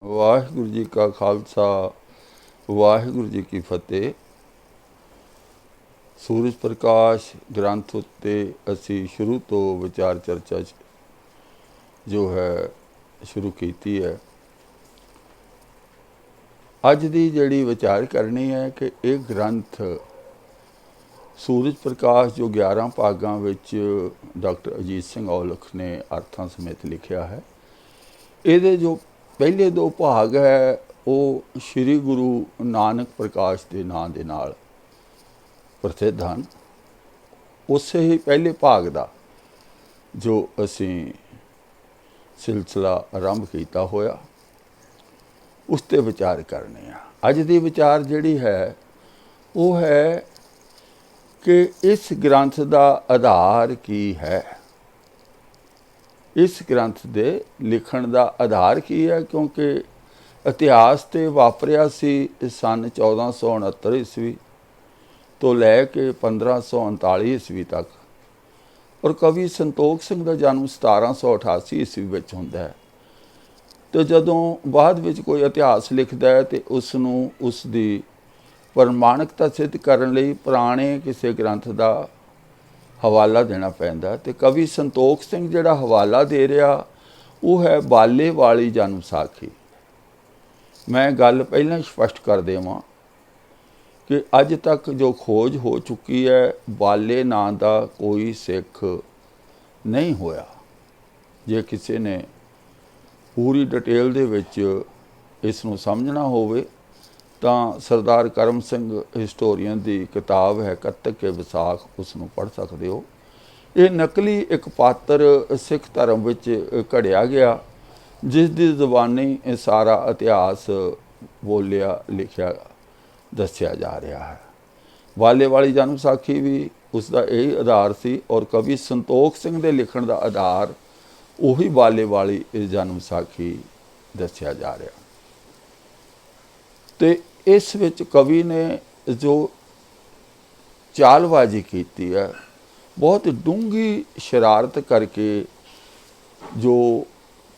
ਵਾਹਿਗੁਰੂ ਜੀ ਕਾ ਖਾਲਸਾ ਵਾਹਿਗੁਰੂ ਜੀ ਕੀ ਫਤਿਹ। ਸੂਰਜ ਪ੍ਰਕਾਸ਼ ਗ੍ਰੰਥ ਉੱਤੇ ਅਸੀਂ ਸ਼ੁਰੂ ਤੋਂ ਵਿਚਾਰ ਚਰਚਾ ਜੋ ਹੈ ਸ਼ੁਰੂ ਕੀਤੀ ਹੈ। ਅੱਜ ਦੀ ਜਿਹੜੀ ਵਿਚਾਰ ਕਰਨੀ ਹੈ ਕਿ ਇਹ ਗ੍ਰੰਥ ਸੂਰਜ ਪ੍ਰਕਾਸ਼ ਜੋ 11 ਭਾਗਾਂ ਵਿੱਚ ਡਾਕਟਰ ਅਜੀਤ ਸਿੰਘ ਔਲਖ ਨੇ ਅਰਥਾਂ ਸਮੇਤ ਲਿਖਿਆ ਹੈ, ਇਹਦੇ ਜੋ ਪਹਿਲੇ 2 ਭਾਗ ਹੈ ਉਹ ਸ਼੍ਰੀ ਗੁਰੂ ਨਾਨਕ ਪ੍ਰਕਾਸ਼ ਦੇ ਨਾਂ ਦੇ ਨਾਲ ਪ੍ਰਸਿੱਧ ਹਨ। ਉਸੇ ਹੀ ਪਹਿਲੇ ਭਾਗ ਦਾ ਜੋ ਅਸੀਂ ਸਿਲਸਿਲਾ ਆਰੰਭ ਕੀਤਾ ਹੋਇਆ ਉਸ 'ਤੇ ਵਿਚਾਰ ਕਰਨੇ ਆ। ਅੱਜ ਦੀ ਵਿਚਾਰ ਜਿਹੜੀ ਹੈ ਉਹ ਹੈ ਕਿ ਇਸ ਗ੍ਰੰਥ ਦਾ ਆਧਾਰ ਕੀ ਹੈ, ਇਸ ਗ੍ਰੰਥ ਦੇ ਲਿਖਣ ਦਾ ਆਧਾਰ ਕੀ ਹੈ, ਕਿਉਂਕਿ ਇਤਿਹਾਸ 'ਤੇ ਵਾਪਰਿਆ ਸੀ ਸੰਨ 1469 ਈਸਵੀ ਤੋਂ ਲੈ ਕੇ 1539 ਈਸਵੀ ਤੱਕ, ਔਰ ਕਵੀ ਸੰਤੋਖ ਸਿੰਘ ਦਾ ਜਨਮ 1788 ਈਸਵੀ ਵਿੱਚ ਹੁੰਦਾ ਹੈ। ਅਤੇ ਜਦੋਂ ਬਾਅਦ ਵਿੱਚ ਕੋਈ ਇਤਿਹਾਸ ਲਿਖਦਾ ਹੈ ਅਤੇ ਉਸ ਨੂੰ ਉਸ ਦੀ ਪ੍ਰਮਾਣਿਕਤਾ ਸਿੱਧ ਕਰਨ ਲਈ ਪੁਰਾਣੇ ਕਿਸੇ ਗ੍ਰੰਥ ਦਾ ਹਵਾਲਾ ਦੇਣਾ ਪੈਂਦਾ, ਅਤੇ ਕਵੀ ਸੰਤੋਖ ਸਿੰਘ ਜਿਹੜਾ ਹਵਾਲਾ ਦੇ ਰਿਹਾ ਉਹ ਹੈ ਬਾਲੇ ਵਾਲੀ ਜਨਮ ਸਾਖੀ। ਮੈਂ ਗੱਲ ਪਹਿਲਾਂ ਹੀ ਸਪਸ਼ਟ ਕਰ ਦੇਵਾਂ ਕਿ ਅੱਜ ਤੱਕ ਜੋ ਖੋਜ ਹੋ ਚੁੱਕੀ ਹੈ, ਬਾਲੇ ਨਾਂ ਦਾ ਕੋਈ ਸਿੱਖ ਨਹੀਂ ਹੋਇਆ। ਜੇ ਕਿਸੇ ਨੇ ਪੂਰੀ ਡਿਟੇਲ ਦੇ ਵਿੱਚ ਇਸ ਨੂੰ ਸਮਝਣਾ ਹੋਵੇ ਤਾਂ ਸਰਦਾਰ ਕਰਮ ਸਿੰਘ ਹਿਸਟੋਰੀਅਨ ਦੀ ਕਿਤਾਬ ਹੈ ਕੱਤਕ ਕੇ ਵਿਸਾਖ, ਉਸ ਨੂੰ ਪੜ੍ਹ ਸਕਦੇ ਹੋ। ਇਹ ਨਕਲੀ ਇੱਕ ਪਾਤਰ ਸਿੱਖ ਧਰਮ ਵਿੱਚ ਘੜਿਆ ਗਿਆ, ਜਿਸ ਦੀ ਜ਼ੁਬਾਨੀ ਇਹ ਸਾਰਾ ਇਤਿਹਾਸ ਬੋਲਿਆ ਲਿਖਿਆ ਦੱਸਿਆ ਜਾ ਰਿਹਾ ਹੈ। ਬਾਲੇ ਵਾਲੀ ਜਨਮ ਸਾਖੀ ਵੀ ਉਸ ਦਾ ਇਹੀ ਆਧਾਰ ਸੀ, ਔਰ ਕਵੀ ਸੰਤੋਖ ਸਿੰਘ ਦੇ ਲਿਖਣ ਦਾ ਆਧਾਰ ਉਹੀ ਬਾਲੇ ਵਾਲੀ ਜਨਮ ਸਾਖੀ ਦੱਸਿਆ ਜਾ ਰਿਹਾ। ਅਤੇ ਇਸ ਵਿੱਚ ਕਵੀ ਨੇ ਜੋ ਚਾਲਬਾਜ਼ੀ ਕੀਤੀ ਹੈ, ਬਹੁਤ ਡੂੰਘੀ ਸ਼ਰਾਰਤ ਕਰਕੇ ਜੋ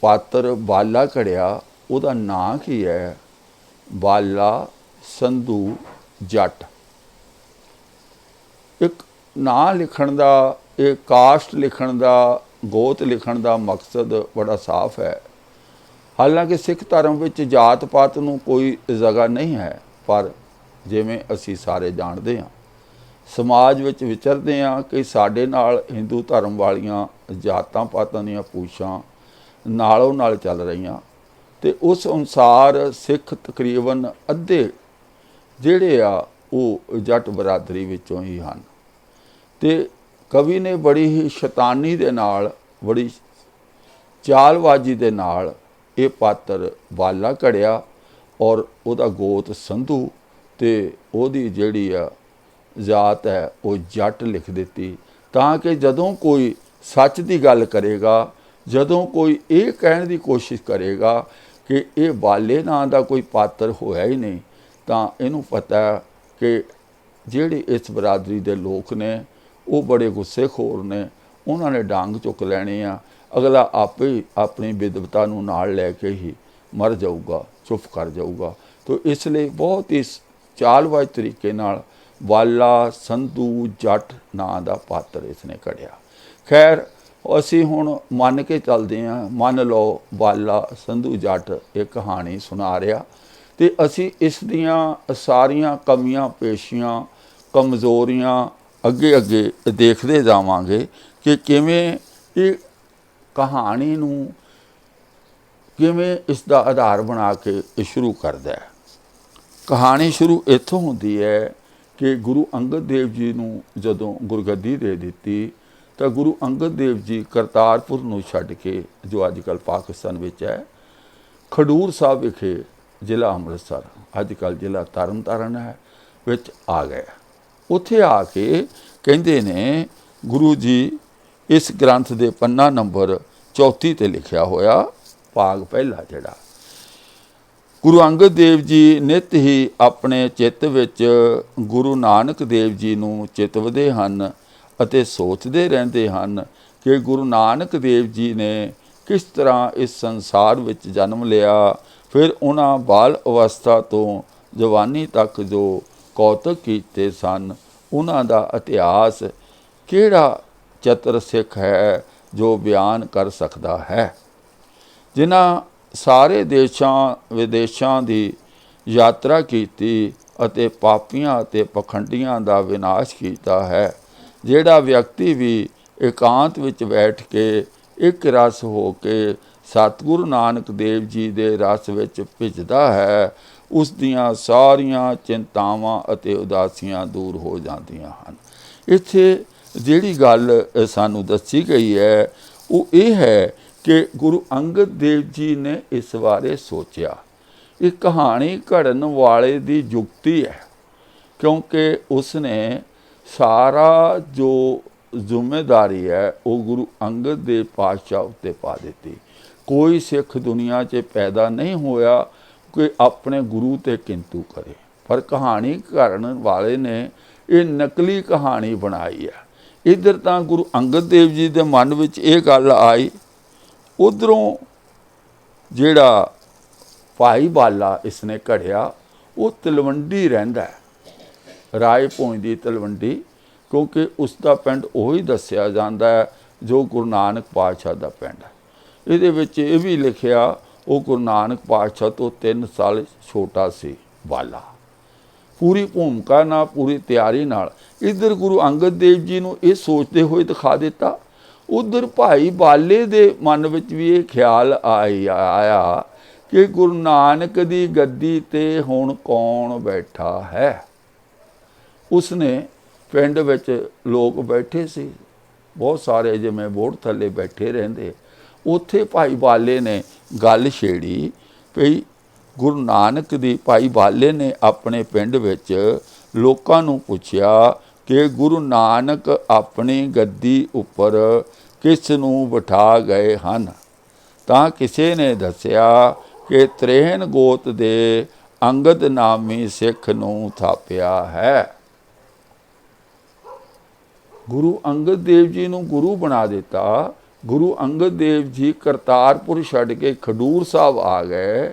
ਪਾਤਰ ਬਾਲਾ ਘੜਿਆ ਉਹਦਾ ਨਾਂ ਕੀ ਹੈ, ਬਾਲਾ ਸੰਧੂ ਜੱਟ। ਇੱਕ ਨਾਂ ਲਿਖਣ ਦਾ, ਇਹ ਕਾਸਟ ਲਿਖਣ ਦਾ, ਗੋਤ ਲਿਖਣ ਦਾ ਮਕਸਦ ਬੜਾ ਸਾਫ਼ ਹੈ। ਹਾਲਾਂਕਿ ਸਿੱਖ ਧਰਮ ਵਿੱਚ ਜਾਤ ਪਾਤ ਨੂੰ ਕੋਈ ਜਗ੍ਹਾ ਨਹੀਂ ਹੈ, ਪਰ ਜਿਵੇਂ ਅਸੀਂ ਸਾਰੇ ਜਾਣਦੇ ਹਾਂ, ਸਮਾਜ ਵਿੱਚ ਵਿਚਰਦੇ ਹਾਂ ਕਿ ਸਾਡੇ ਨਾਲ ਹਿੰਦੂ ਧਰਮ ਵਾਲੀਆਂ ਜਾਤਾਂ ਪਾਤਾਂ ਦੀਆਂ ਪੂਛਾਂ ਨਾਲੋਂ ਨਾਲ ਚੱਲ ਰਹੀਆਂ, ਅਤੇ ਉਸ ਅਨੁਸਾਰ ਸਿੱਖ ਤਕਰੀਬਨ ਅੱਧੇ ਜਿਹੜੇ ਆ ਉਹ ਜੱਟ ਬਰਾਦਰੀ ਵਿੱਚੋਂ ਹੀ ਹਨ। ਅਤੇ ਕਵੀ ਨੇ ਬੜੀ ਹੀ ਸ਼ੈਤਾਨੀ ਦੇ ਨਾਲ, ਬੜੀ ਚਾਲਬਾਜ਼ੀ ਦੇ ਨਾਲ ਇਹ ਪਾਤਰ ਬਾਲਾ ਘੜਿਆ, ਔਰ ਉਹਦਾ ਗੋਤ ਸੰਧੂ ਅਤੇ ਉਹਦੀ ਜਿਹੜੀ ਆ ਜਾਤ ਹੈ ਉਹ ਜੱਟ ਲਿਖ ਦਿੱਤੀ, ਤਾਂ ਕਿ ਜਦੋਂ ਕੋਈ ਸੱਚ ਦੀ ਗੱਲ ਕਰੇਗਾ, ਜਦੋਂ ਕੋਈ ਇਹ ਕਹਿਣ ਦੀ ਕੋਸ਼ਿਸ਼ ਕਰੇਗਾ ਕਿ ਇਹ ਬਾਲੇ ਨਾਂ ਦਾ ਕੋਈ ਪਾਤਰ ਹੋਇਆ ਹੀ ਨਹੀਂ, ਤਾਂ ਇਹਨੂੰ ਪਤਾ ਕਿ ਜਿਹੜੇ ਇਸ ਬਰਾਦਰੀ ਦੇ ਲੋਕ ਨੇ ਉਹ ਬੜੇ ਗੁੱਸੇਖੋਰ ਨੇ, ਉਹਨਾਂ ਨੇ ਡਾਂਗ ਚੁੱਕ ਲੈਣੇ ਆ, ਅਗਲਾ ਆਪੇ ਹੀ ਆਪਣੀ ਵਿਦਵਤਾ ਨੂੰ ਨਾਲ ਲੈ ਕੇ ਹੀ ਮਰ ਜਾਊਗਾ, ਚੁੱਪ ਕਰ ਜਾਊਗਾ। ਤਾਂ ਇਸ ਲਈ ਬਹੁਤ ਹੀ ਚਾਲਬਾਜ਼ ਤਰੀਕੇ ਨਾਲ ਬਾਲਾ ਸੰਧੂ ਜੱਟ ਨਾਂ ਦਾ ਪਾਤਰ ਇਸ ਨੇ ਘੜਿਆ। ਖੈਰ, ਅਸੀਂ ਹੁਣ ਮੰਨ ਕੇ ਚੱਲਦੇ ਹਾਂ, ਮੰਨ ਲਓ ਬਾਲਾ ਸੰਧੂ ਜੱਟ ਇਹ ਕਹਾਣੀ ਸੁਣਾ ਰਿਹਾ, ਅਤੇ ਅਸੀਂ ਇਸ ਦੀਆਂ ਸਾਰੀਆਂ ਕਮੀਆਂ ਪੇਸ਼ੀਆਂ ਕਮਜ਼ੋਰੀਆਂ ਅੱਗੇ ਅੱਗੇ ਦੇਖਦੇ ਜਾਵਾਂਗੇ ਕਿ ਕਿਵੇਂ ਇਹ ਕਹਾਣੀ ਨੂੰ, ਕਿਵੇਂ ਇਸ ਦਾ ਆਧਾਰ ਬਣਾ ਕੇ ਇਹ ਸ਼ੁਰੂ ਕਰਦਾ ਹੈ। ਕਹਾਣੀ ਸ਼ੁਰੂ ਇੱਥੋਂ ਹੁੰਦੀ ਹੈ ਕਿ ਗੁਰੂ ਅੰਗਦ ਦੇਵ ਜੀ ਨੂੰ ਜਦੋਂ ਗੁਰਗੱਦੀ ਦੇ ਦਿੱਤੀ, ਤਾਂ ਗੁਰੂ ਅੰਗਦ ਦੇਵ ਜੀ ਕਰਤਾਰਪੁਰ ਨੂੰ ਛੱਡ ਕੇ, ਜੋ ਅੱਜ ਕੱਲ੍ਹ ਪਾਕਿਸਤਾਨ ਵਿੱਚ ਹੈ, ਖਡੂਰ ਸਾਹਿਬ ਵਿਖੇ, ਜ਼ਿਲ੍ਹਾ ਅੰਮ੍ਰਿਤਸਰ, ਅੱਜ ਕੱਲ੍ਹ ਜ਼ਿਲ੍ਹਾ ਤਰਨ ਤਾਰਨ ਹੈ, ਵਿੱਚ ਆ ਗਏ। ਉੱਥੇ ਆ ਕੇ ਕਹਿੰਦੇ ਨੇ ਗੁਰੂ ਜੀ ਇਸ ਗ੍ਰੰਥ ਦੇ ਪੰਨਾ ਨੰਬਰ 34 'ਤੇ ਲਿਖਿਆ ਹੋਇਆ ਭਾਗ ਪਹਿਲਾ ਜਿਹੜਾ, ਗੁਰੂ ਅੰਗਦ ਦੇਵ ਜੀ ਨਿੱਤ ਹੀ ਆਪਣੇ ਚਿੱਤ ਵਿੱਚ ਗੁਰੂ ਨਾਨਕ ਦੇਵ ਜੀ ਨੂੰ ਚਿਤਵਦੇ ਹਨ ਅਤੇ ਸੋਚਦੇ ਰਹਿੰਦੇ ਹਨ ਕਿ ਗੁਰੂ ਨਾਨਕ ਦੇਵ ਜੀ ਨੇ ਕਿਸ ਤਰ੍ਹਾਂ ਇਸ ਸੰਸਾਰ ਵਿੱਚ ਜਨਮ ਲਿਆ, ਫਿਰ ਉਹਨਾਂ ਬਾਲ ਅਵਸਥਾ ਤੋਂ ਜਵਾਨੀ ਤੱਕ ਜੋ ਕੌਤਕ ਕੀਤੇ ਸਨ, ਉਹਨਾਂ ਦਾ ਇਤਿਹਾਸ ਕਿਹੜਾ ਚਤਰ ਸਿੱਖ ਹੈ ਜੋ ਬਿਆਨ ਕਰ ਸਕਦਾ ਹੈ। ਜਿਨ੍ਹਾਂ ਸਾਰੇ ਦੇਸ਼ਾਂ ਵਿਦੇਸ਼ਾਂ ਦੀ ਯਾਤਰਾ ਕੀਤੀ ਅਤੇ ਪਾਪੀਆਂ ਅਤੇ ਪਖੰਡੀਆਂ ਦਾ ਵਿਨਾਸ਼ ਕੀਤਾ ਹੈ। ਜਿਹੜਾ ਵਿਅਕਤੀ ਵੀ ਇਕਾਂਤ ਵਿੱਚ ਬੈਠ ਕੇ ਇੱਕ ਰਸ ਹੋ ਕੇ ਸਤਿਗੁਰੂ ਨਾਨਕ ਦੇਵ ਜੀ ਦੇ ਰਸ ਵਿੱਚ ਭਿੱਜਦਾ ਹੈ, ਉਸ ਦੀਆਂ ਸਾਰੀਆਂ ਚਿੰਤਾਵਾਂ ਅਤੇ ਉਦਾਸੀਆਂ ਦੂਰ ਹੋ ਜਾਂਦੀਆਂ ਹਨ। ਇੱਥੇ ਜਿਹੜੀ ਗੱਲ ਸਾਨੂੰ ਦੱਸੀ ਗਈ ਹੈ ਉਹ ਇਹ ਹੈ ਕਿ ਗੁਰੂ ਅੰਗਦ ਦੇਵ ਜੀ ਨੇ ਇਸ ਬਾਰੇ ਸੋਚਿਆ। ਇਹ ਕਹਾਣੀ ਘੜਨ ਵਾਲੇ ਦੀ ਯੁਕਤੀ ਹੈ, ਕਿਉਂਕਿ ਉਸਨੇ ਸਾਰਾ ਜੋ ਜ਼ਿੰਮੇਵਾਰੀ ਹੈ ਉਹ ਗੁਰੂ ਅੰਗਦ ਦੇਵ ਪਾਤਸ਼ਾਹ ਉੱਤੇ ਪਾ ਦਿੱਤੀ। ਕੋਈ ਸਿੱਖ ਦੁਨੀਆ 'ਚ ਪੈਦਾ ਨਹੀਂ ਹੋਇਆ ਕਿ ਆਪਣੇ ਗੁਰੂ 'ਤੇ ਕਿੰਤੂ ਕਰੇ, ਪਰ ਕਹਾਣੀ ਘੜਨ ਵਾਲੇ ਨੇ ਇਹ ਨਕਲੀ ਕਹਾਣੀ ਬਣਾਈ ਹੈ। ਇੱਧਰ ਤਾਂ ਗੁਰੂ ਅੰਗਦ ਦੇਵ ਜੀ ਦੇ ਮਨ ਵਿੱਚ ਇਹ ਗੱਲ ਆਈ, ਉੱਧਰੋਂ ਜਿਹੜਾ ਭਾਈ ਬਾਲਾ ਇਸਨੇ ਘੜਿਆ ਉਹ ਤਲਵੰਡੀ ਰਹਿੰਦਾ ਹੈ, ਰਾਏ ਭੋਜ ਦੀ ਤਲਵੰਡੀ, ਕਿਉਂਕਿ ਉਸ ਦਾ ਪਿੰਡ ਉਹੀ ਦੱਸਿਆ ਜਾਂਦਾ ਹੈ ਜੋ ਗੁਰੂ ਨਾਨਕ ਪਾਤਸ਼ਾਹ ਦਾ ਪਿੰਡ ਹੈ। ਇਹਦੇ ਵਿੱਚ ਇਹ ਵੀ ਲਿਖਿਆ ਉਹ ਗੁਰੂ ਨਾਨਕ ਪਾਤਸ਼ਾਹ ਤੋਂ 3 ਸਾਲ ਛੋਟਾ ਸੀ ਬਾਲਾ। ਪੂਰੀ ਭੂਮਿਕਾ ਨਾਲ, ਪੂਰੀ ਤਿਆਰੀ ਨਾਲ ਇੱਧਰ ਗੁਰੂ ਅੰਗਦ ਦੇਵ ਜੀ ਨੂੰ ਇਹ ਸੋਚਦੇ ਹੋਏ ਦਿਖਾ ਦਿੱਤਾ। ਉੱਧਰ ਭਾਈ ਬਾਲੇ ਦੇ ਮਨ ਵਿੱਚ ਵੀ ਇਹ ਖਿਆਲ ਆਇਆ ਕਿ ਗੁਰੂ ਨਾਨਕ ਦੀ ਗੱਦੀ 'ਤੇ ਹੁਣ ਕੌਣ ਬੈਠਾ ਹੈ। ਉਸਨੇ ਪਿੰਡ ਵਿੱਚ ਲੋਕ ਬੈਠੇ ਸੀ ਬਹੁਤ ਸਾਰੇ, ਜਿਵੇਂ ਬੋਹੜ ਥੱਲੇ ਬੈਠੇ ਰਹਿੰਦੇ, ਉੱਥੇ ਭਾਈ ਬਾਲੇ ਨੇ ਗੱਲ ਛੇੜੀ ਭਈ ਗੁਰੂ ਨਾਨਕ ਦੀ। ਭਾਈ ਬਾਲੇ ਨੇ ਆਪਣੇ ਪਿੰਡ ਵਿੱਚ ਲੋਕਾਂ ਨੂੰ ਪੁੱਛਿਆ ਕਿ ਗੁਰੂ ਨਾਨਕ ਆਪਣੀ ਗੱਦੀ ਉੱਪਰ ਕਿਸ ਨੂੰ ਬਿਠਾ ਗਏ ਹਨ, ਤਾਂ ਕਿਸੇ ਨੇ ਦੱਸਿਆ ਕਿ ਤ੍ਰੇਹਨ ਗੋਤ ਦੇ ਅੰਗਦ ਨਾਮੀ ਸਿੱਖ ਨੂੰ ਥਾਪਿਆ ਹੈ। ਗੁਰੂ ਅੰਗਦ ਦੇਵ ਜੀ ਨੂੰ ਗੁਰੂ ਬਣਾ ਦਿੱਤਾ। ਗੁਰੂ ਅੰਗਦ ਦੇਵ ਜੀ ਕਰਤਾਰਪੁਰ ਛੱਡ ਕੇ ਖਡੂਰ ਸਾਹਿਬ ਆ ਗਏ।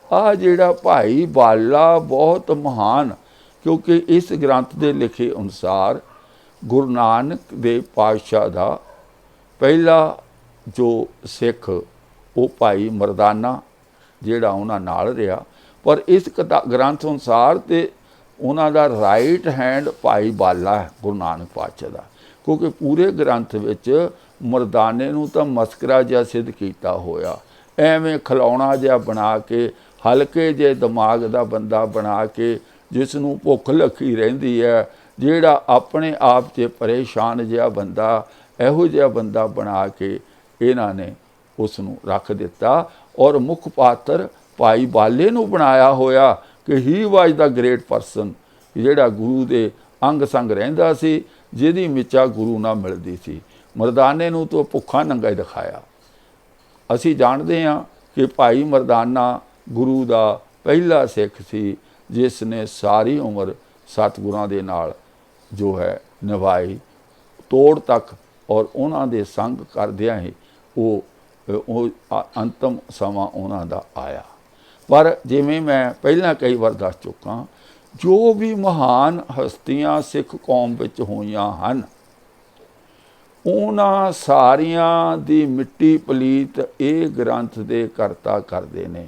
ਆ ਜਿਹੜਾ ਭਾਈ ਬਾਲਾ ਬਹੁਤ ਮਹਾਨ, ਕਿਉਂਕਿ ਇਸ ਗ੍ਰੰਥ ਦੇ ਲਿਖੇ ਅਨੁਸਾਰ ਗੁਰੂ ਨਾਨਕ ਦੇਵ ਪਾਤਸ਼ਾਹ ਦਾ ਪਹਿਲਾ ਜੋ ਸਿੱਖ ਉਹ ਭਾਈ ਮਰਦਾਨਾ ਜਿਹੜਾ ਉਹਨਾਂ ਨਾਲ ਰਿਹਾ, ਪਰ ਇਸ ਗ੍ਰੰਥ ਅਨੁਸਾਰ ਤੇ ਉਹਨਾਂ ਦਾ ਰਾਈਟ ਹੈਂਡ ਭਾਈ ਬਾਲਾ ਹੈ ਗੁਰੂ ਨਾਨਕ ਪਾਤਸ਼ਾਹ ਦਾ, ਕਿਉਂਕਿ ਪੂਰੇ ਗ੍ਰੰਥ ਵਿੱਚ ਮਰਦਾਨੇ ਨੂੰ ਤਾਂ ਮਸਕਰਾ ਜਿਹਾ ਸਿੱਧ ਕੀਤਾ ਹੋਇਆ, ਐਵੇਂ ਖਿਲੌਣਾ ਜਿਹਾ ਬਣਾ ਕੇ, ਹਲਕੇ ਜਿਹੇ ਦਿਮਾਗ ਦਾ ਬੰਦਾ ਬਣਾ ਕੇ, ਜਿਸ ਨੂੰ ਭੁੱਖ ਲੱਗੀ ਰਹਿੰਦੀ ਹੈ, ਜਿਹੜਾ ਆਪਣੇ ਆਪ 'ਚ ਪਰੇਸ਼ਾਨ ਜਿਹਾ ਬੰਦਾ, ਇਹੋ ਜਿਹਾ ਬੰਦਾ ਬਣਾ ਕੇ ਇਹਨਾਂ ਨੇ ਉਸ ਨੂੰ ਰੱਖ ਦਿੱਤਾ। ਔਰ ਮੁੱਖ ਪਾਤਰ ਭਾਈ ਬਾਲੇ ਨੂੰ ਬਣਾਇਆ ਹੋਇਆ ਕਿ ਹੀ ਵਾਜ ਦਾ ਗ੍ਰੇਟ ਪਰਸਨ, ਜਿਹੜਾ ਗੁਰੂ ਦੇ ਅੰਗ ਸੰਗ ਰਹਿੰਦਾ ਸੀ, ਜਿਹਦੀ ਮਿਚਾ ਗੁਰੂ ਨਾਲ ਮਿਲਦੀ ਸੀ। ਮਰਦਾਨੇ ਨੂੰ ਤਾਂ ਭੁੱਖਾ ਨੰਗਾ ਹੀ ਦਿਖਾਇਆ। ਅਸੀਂ ਜਾਣਦੇ ਹਾਂ ਕਿ ਭਾਈ ਮਰਦਾਨਾ ਗੁਰੂ ਦਾ ਪਹਿਲਾ ਸਿੱਖ ਸੀ, ਜਿਸ ਨੇ ਸਾਰੀ ਉਮਰ ਸਤਿਗੁਰਾਂ ਦੇ ਨਾਲ ਜੋ ਹੈ ਨਿਭਾਈ ਤੋੜ ਤੱਕ, ਔਰ ਉਹਨਾਂ ਦੇ ਸੰਗ ਕਰਦਿਆਂ ਹੀ ਉਹ ਅੰਤਮ ਸਮਾਂ ਉਹਨਾਂ ਦਾ ਆਇਆ। ਪਰ ਜਿਵੇਂ ਮੈਂ ਪਹਿਲਾਂ ਕਈ ਵਾਰ ਦੱਸ ਚੁੱਕਾ, ਜੋ ਵੀ ਮਹਾਨ ਹਸਤੀਆਂ ਸਿੱਖ ਕੌਮ ਵਿੱਚ ਹੋਈਆਂ ਹਨ, ਉਹਨਾਂ ਸਾਰੀਆਂ ਦੀ ਮਿੱਟੀ ਪਲੀਤ ਇਹ ਗ੍ਰੰਥ ਦੇ ਕਰਤਾ ਕਰਦੇ ਨੇ।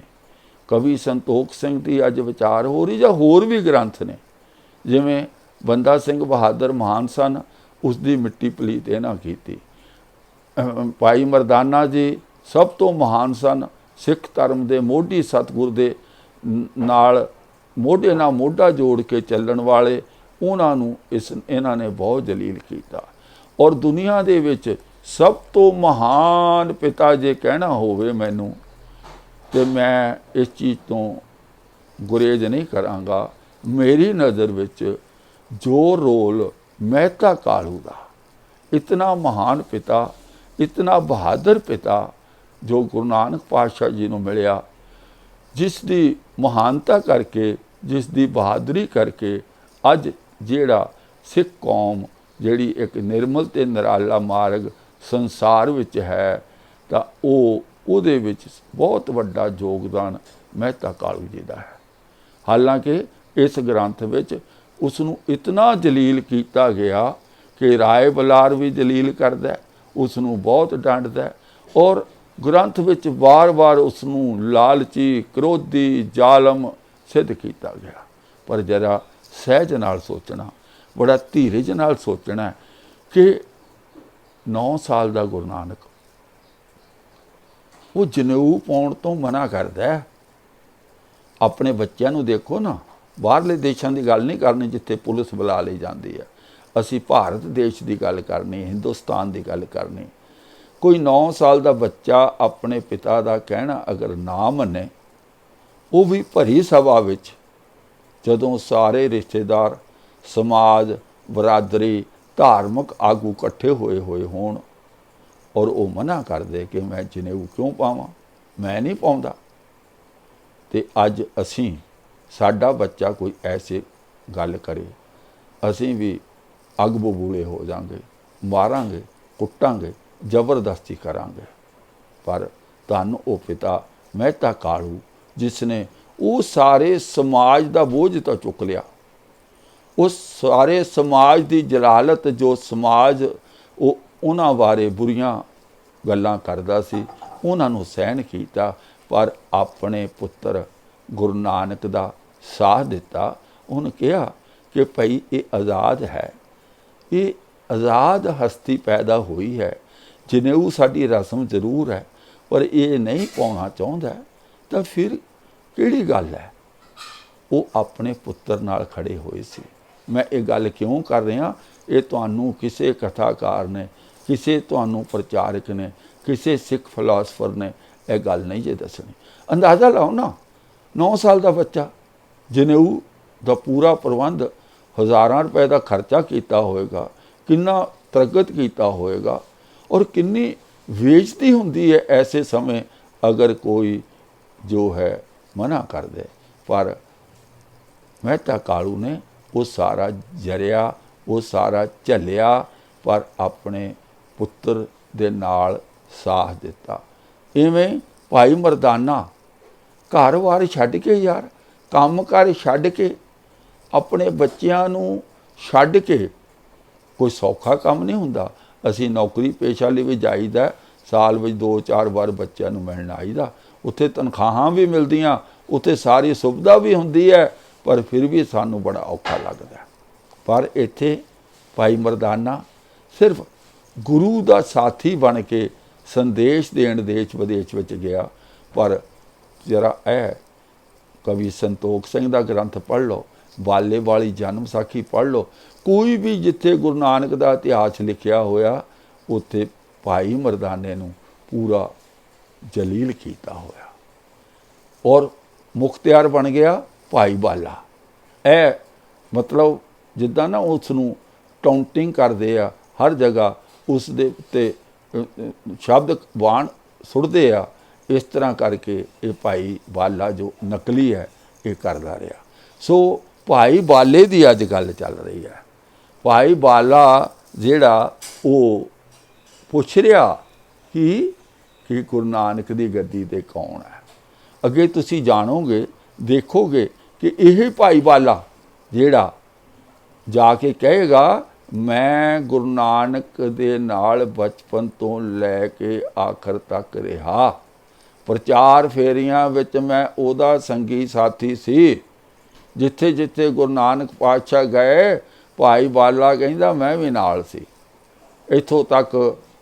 ਕਵੀ ਸੰਤੋਖ ਸਿੰਘ ਦੀ ਅੱਜ ਵਿਚਾਰ ਹੋ ਰਹੀ, ਜਾਂ ਹੋਰ ਵੀ ਗ੍ਰੰਥ ਨੇ, ਜਿਵੇਂ ਬੰਦਾ ਸਿੰਘ ਬਹਾਦਰ ਮਹਾਨ ਸਨ, ਉਸ ਦੀ ਮਿੱਟੀ ਪਲੀਤ ਇਹਨਾਂ ਕੀਤੀ। ਭਾਈ ਮਰਦਾਨਾ ਜੀ ਸਭ ਤੋਂ ਮਹਾਨ ਸਨ, ਸਿੱਖ ਧਰਮ ਦੇ ਮੋਢੀ, ਸਤਿਗੁਰ ਦੇ ਨਾਲ ਮੋਢੇ ਨਾਲ ਮੋਢਾ ਜੋੜ ਕੇ ਚੱਲਣ ਵਾਲੇ, ਉਹਨਾਂ ਨੂੰ ਇਹਨਾਂ ਨੇ ਬਹੁਤ ਜਲੀਲ ਕੀਤਾ। ਔਰ ਦੁਨੀਆ ਦੇ ਵਿੱਚ ਸਭ ਤੋਂ ਮਹਾਨ ਪਿਤਾ ਜੇ ਕਹਿਣਾ ਹੋਵੇ ਮੈਨੂੰ, ਤੇ ਮੈਂ ਇਸ ਚੀਜ਼ ਤੋਂ ਗੁਰੇਜ਼ ਨਹੀਂ ਕਰਾਂਗਾ। ਮੇਰੀ ਨਜ਼ਰ ਵਿੱਚ ਜੋ ਰੋਲ ਮਹਿਤਾ ਕਾਲੂ ਦਾ, ਇਤਨਾ ਮਹਾਨ ਪਿਤਾ, ਇਤਨਾ ਬਹਾਦਰ ਪਿਤਾ ਜੋ ਗੁਰੂ ਨਾਨਕ ਪਾਤਸ਼ਾਹ ਜੀ ਨੂੰ ਮਿਲਿਆ, ਜਿਸ ਦੀ ਮਹਾਨਤਾ ਕਰਕੇ, ਜਿਸ ਦੀ ਬਹਾਦਰੀ ਕਰਕੇ ਅੱਜ ਜਿਹੜਾ ਸਿੱਖ ਕੌਮ ਜਿਹੜੀ ਇੱਕ ਨਿਰਮਲ ਤੇ ਨਿਰਾਲਾ ਮਾਰਗ ਸੰਸਾਰ ਵਿੱਚ ਹੈ, ਤਾਂ ਉਹਦੇ ਵਿੱਚ ਬਹੁਤ ਵੱਡਾ ਯੋਗਦਾਨ ਮਹਿਤਾ ਕਾਲੂ जी ਦਾ ਹੈ। ਹਾਲਾਂਕਿ ਇਸ ਗ੍ਰੰਥ ਵਿੱਚ ਉਸ ਨੂੰ ਇਤਨਾ ਜਲੀਲ ਕੀਤਾ ਗਿਆ ਕਿ ਰਾਏ ਬਲਾਰ ਵੀ ਜਲੀਲ ਕਰਦਾ, ਉਸ ਨੂੰ ਬਹੁਤ ਡਾਂਟਦਾ ਔਰ ਗ੍ਰੰਥ ਵਿੱਚ ਵਾਰ-ਵਾਰ ਉਸ ਨੂੰ ਲਾਲਚੀ, ਕ੍ਰੋਧੀ, ਜ਼ਾਲਮ ਸਿੱਧ ਕੀਤਾ ਗਿਆ। ਪਰ ਜਰਾ ਸਹਿਜ ਨਾਲ ਸੋਚਣਾ, ਬੜਾ ਧੀਰਜ ਨਾਲ ਸੋਚਣਾ ਕਿ 9 ਸਾਲ ਦਾ ਗੁਰੂ ਨਾਨਕ ਉਹ ਜਨੇਊ ਪਾਉਣ ਤੋਂ ਮਨਾ ਕਰਦਾ ਹੈ। ਆਪਣੇ ਬੱਚਿਆਂ ਨੂੰ ਦੇਖੋ ਨਾ, ਬਾਹਰਲੇ ਦੇਸ਼ਾਂ ਦੀ ਗੱਲ ਨਹੀਂ ਕਰਨੀ ਜਿੱਥੇ ਪੁਲਿਸ ਬੁਲਾ ਲਈ ਜਾਂਦੀ ਹੈ, ਅਸੀਂ ਭਾਰਤ ਦੇਸ਼ ਦੀ ਗੱਲ ਕਰਨੀ, ਹਿੰਦੁਸਤਾਨ ਦੀ ਗੱਲ ਕਰਨੀ। ਕੋਈ 9 ਸਾਲ ਦਾ ਬੱਚਾ ਆਪਣੇ ਪਿਤਾ ਦਾ ਕਹਿਣਾ ਅਗਰ ਨਾ ਮੰਨੇ, ਉਹ ਵੀ ਭਰੀ ਸਭਾ ਵਿੱਚ, ਜਦੋਂ ਸਾਰੇ ਰਿਸ਼ਤੇਦਾਰ, ਸਮਾਜ, ਬਰਾਦਰੀ, ਧਾਰਮਿਕ ਆਗੂ ਇਕੱਠੇ ਹੋਏ ਹੋਣ ਔਰ ਉਹ ਮਨਾ ਕਰਦੇ ਕਿ ਮੈਂ ਜਨੇਊ ਕਿਉਂ ਪਾਵਾਂ, ਮੈਂ ਨਹੀਂ ਪਾਉਂਦਾ। ਤੇ ਅੱਜ ਅਸੀਂ, ਸਾਡਾ ਬੱਚਾ ਕੋਈ ਐਸੇ ਗੱਲ ਕਰੇ, ਅਸੀਂ ਵੀ ਅੱਗ ਬਬੂਲੇ ਹੋ ਜਾਵਾਂਗੇ, ਮਾਰਾਂਗੇ, ਕੁੱਟਾਂਗੇ, ਜ਼ਬਰਦਸਤੀ ਕਰਾਂਗੇ। ਪਰ ਧੰਨ ਉਹ ਪਿਤਾ ਮਹਿਤਾ ਕਾਲੂ ਜਿਸ ਨੇ ਉਹ ਸਾਰੇ ਸਮਾਜ ਦਾ ਬੋਝ ਤਾਂ ਚੁੱਕ ਲਿਆ, ਉਸ ਸਾਰੇ ਸਮਾਜ ਦੀ ਜਲਾਲਤ, ਜੋ ਸਮਾਜ ਉਹ ਉਹਨਾਂ ਬਾਰੇ ਬੁਰੀਆਂ ਗੱਲਾਂ ਕਰਦਾ ਸੀ, ਉਹਨਾਂ ਨੂੰ ਸਹਿਣ ਕੀਤਾ, ਪਰ ਆਪਣੇ ਪੁੱਤਰ ਗੁਰੂ ਨਾਨਕ ਦਾ ਸਾਥ ਦਿੱਤਾ। ਉਹਨੇ ਕਿਹਾ ਕਿ ਭਾਈ ਇਹ ਆਜ਼ਾਦ ਹੈ, ਇਹ ਆਜ਼ਾਦ ਹਸਤੀ ਪੈਦਾ ਹੋਈ ਹੈ, ਜਨੇਊ ਸਾਡੀ ਰਸਮ ਜ਼ਰੂਰ ਹੈ ਪਰ ਇਹ ਨਹੀਂ ਪਾਉਣਾ ਚਾਹੁੰਦਾ, ਤਾਂ ਫਿਰ ਕਿਹੜੀ ਗੱਲ ਹੈ। ਉਹ ਆਪਣੇ ਪੁੱਤਰ ਨਾਲ ਖੜੇ ਹੋਏ ਸੀ। ਮੈਂ ਇਹ ਗੱਲ ਕਿਉਂ ਕਰ ਰਿਹਾ, ਇਹ ਤੁਹਾਨੂੰ ਕਿਸੇ ਕਥਾਕਾਰ ਨੇ, ਕਿਸੇ ਤੁਹਾਨੂੰ ਪ੍ਰਚਾਰਕ ਨੇ, ਕਿਸੇ ਸਿੱਖ ਫਿਲਾਸਫਰ ਨੇ ਇਹ ਗੱਲ ਨਹੀਂ ਜੇ ਦੱਸਣੀ। ਅੰਦਾਜ਼ਾ ਲਾਓ ਨਾ, 9 ਸਾਲ ਦਾ ਬੱਚਾ, ਜਨੇਊ ਦਾ ਪੂਰਾ ਪ੍ਰਬੰਧ, ਹਜ਼ਾਰਾਂ ਰੁਪਏ ਦਾ ਖਰਚਾ ਕੀਤਾ ਹੋਏਗਾ, ਕਿੰਨਾ ਤਰਗਤ ਕੀਤਾ ਹੋਏਗਾ ਔਰ ਕਿੰਨੀ ਬੇਇੱਜ਼ਤੀ ਹੁੰਦੀ ਹੈ ਐਸੇ ਸਮੇਂ ਅਗਰ ਕੋਈ ਜੋ ਹੈ ਮਨਾ ਕਰ ਦੇ। ਪਰ ਮਹਿਤਾ ਕਾਲੂ ਨੇ ਉਹ ਸਾਰਾ ਜਰਿਆ, ਉਹ ਸਾਰਾ ਝੱਲਿਆ, ਪਰ ਆਪਣੇ ਪੁੱਤਰ ਦੇ ਨਾਲ ਸਾਥ ਦਿੱਤਾ। ਇਵੇਂ ਭਾਈ ਮਰਦਾਨਾ ਘਰ-ਬਾਰ ਛੱਡ ਕੇ, ਯਾਰ ਕੰਮ-ਕਾਰ ਛੱਡ ਕੇ, ਆਪਣੇ ਬੱਚਿਆਂ ਨੂੰ ਛੱਡ ਕੇ, ਕੋਈ ਸੌਖਾ ਕੰਮ ਨਹੀਂ ਹੁੰਦਾ। ਅਸੀਂ ਨੌਕਰੀ ਪੇਸ਼ਾ ਲਈ ਵੀ ਜਾਈਦਾ, ਸਾਲ ਵਿੱਚ 2-4 ਵਾਰ ਬੱਚਿਆਂ ਨੂੰ ਮਿਲਣ ਆਈਦਾ, ਉੱਥੇ ਤਨਖਾਹਾਂ ਵੀ ਮਿਲਦੀਆਂ, ਉੱਥੇ ਸਾਰੀ ਸੁਵਿਧਾ ਵੀ ਹੁੰਦੀ ਹੈ, ਪਰ ਫਿਰ ਵੀ ਸਾਨੂੰ ਬੜਾ ਔਖਾ ਲੱਗਦਾ। ਪਰ ਇੱਥੇ ਭਾਈ ਮਰਦਾਨਾ ਸਿਰਫ ਗੁਰੂ ਦਾ ਸਾਥੀ ਬਣ ਕੇ ਸੰਦੇਸ਼ ਦੇਣ ਦੇਸ਼ ਵਿਦੇਸ਼ ਵਿੱਚ ਗਿਆ। ਪਰ ਜਰਾ ਇਹ ਕਵੀ ਸੰਤੋਖ ਸਿੰਘ ਦਾ ਗ੍ਰੰਥ ਪੜ੍ਹ ਲਓ, ਬਾਲੇ ਵਾਲੀ ਜਨਮ ਸਾਖੀ ਪੜ੍ਹ ਲਓ, ਕੋਈ ਵੀ ਜਿੱਥੇ ਗੁਰੂ ਨਾਨਕ ਦਾ ਇਤਿਹਾਸ ਲਿਖਿਆ ਹੋਇਆ ਉੱਥੇ ਭਾਈ ਮਰਦਾਨੇ ਨੂੰ ਪੂਰਾ ਜਲੀਲ ਕੀਤਾ ਹੋਇਆ ਔਰ ਮੁਖਤਿਆਰ ਬਣ ਗਿਆ ਭਾਈ ਬਾਲਾ। ਇਹ ਮਤਲਬ ਜਿੱਦਾਂ ਨਾ ਉਸ ਨੂੰ ਟਾਉਂਟਿੰਗ ਕਰਦੇ ਆ, ਹਰ ਜਗ੍ਹਾ ਉਸ ਦੇ ਉੱਤੇ ਸ਼ਬਦ ਬਾਣ ਸੁੱਟਦੇ ਆ, ਇਸ ਤਰ੍ਹਾਂ ਕਰਕੇ ਇਹ ਭਾਈ ਬਾਲਾ ਜੋ ਨਕਲੀ ਹੈ ਇਹ ਕਰਦਾ ਰਿਹਾ। ਸੋ ਭਾਈ ਬਾਲੇ ਦੀ ਅੱਜ ਗੱਲ ਚੱਲ ਰਹੀ ਹੈ। ਭਾਈ ਬਾਲਾ ਜਿਹੜਾ ਉਹ ਪੁੱਛ ਰਿਹਾ ਕਿ ਗੁਰੂ ਨਾਨਕ ਦੀ ਗੱਦੀ 'ਤੇ ਕੌਣ ਹੈ। ਅੱਗੇ ਤੁਸੀਂ ਜਾਣੋਗੇ, ਦੇਖੋਗੇ ਕਿ ਇਹ ਭਾਈ ਬਾਲਾ ਜਿਹੜਾ ਜਾ ਕੇ ਕਹੇਗਾ ਮੈਂ ਗੁਰੂ ਨਾਨਕ ਦੇ ਨਾਲ ਬਚਪਨ ਤੋਂ ਲੈ ਕੇ ਆਖਰ ਤੱਕ ਰਿਹਾ, ਪ੍ਰਚਾਰ ਫੇਰੀਆਂ ਵਿੱਚ ਮੈਂ ਉਹਦਾ ਸੰਗੀ ਸਾਥੀ ਸੀ, ਜਿੱਥੇ ਜਿੱਥੇ ਗੁਰੂ ਨਾਨਕ ਪਾਤਸ਼ਾਹ ਗਏ ਭਾਈ ਬਾਲਾ ਕਹਿੰਦਾ ਮੈਂ ਵੀ ਨਾਲ ਸੀ। ਇੱਥੋਂ ਤੱਕ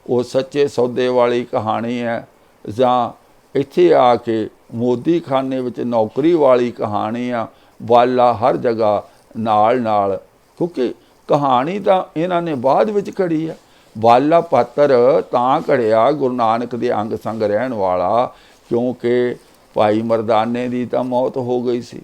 ਉਹ ਸੱਚੇ ਸੌਦੇ ਵਾਲੀ ਕਹਾਣੀ ਹੈ, ਜਾਂ ਇੱਥੇ ਆ ਕੇ ਮੋਦੀ ਖਾਨੇ ਵਿੱਚ ਨੌਕਰੀ ਵਾਲੀ ਕਹਾਣੀ ਆ। ਬਾਲਾ ਹਰ ਜਗ੍ਹਾ ਨਾਲ, ਕਿਉਂਕਿ ਕਹਾਣੀ ਤਾਂ ਇਹਨਾਂ ਨੇ ਬਾਅਦ ਵਿੱਚ ਘੜੀ ਆ। ਬਾਲਾ ਪਾਤਰ ਤਾਂ ਘੜਿਆ ਗੁਰੂ ਨਾਨਕ ਦੇ ਅੰਗ ਸੰਗ ਰਹਿਣ ਵਾਲਾ ਕਿਉਂਕਿ ਭਾਈ ਮਰਦਾਨੇ ਦੀ ਤਾਂ ਮੌਤ ਹੋ ਗਈ ਸੀ।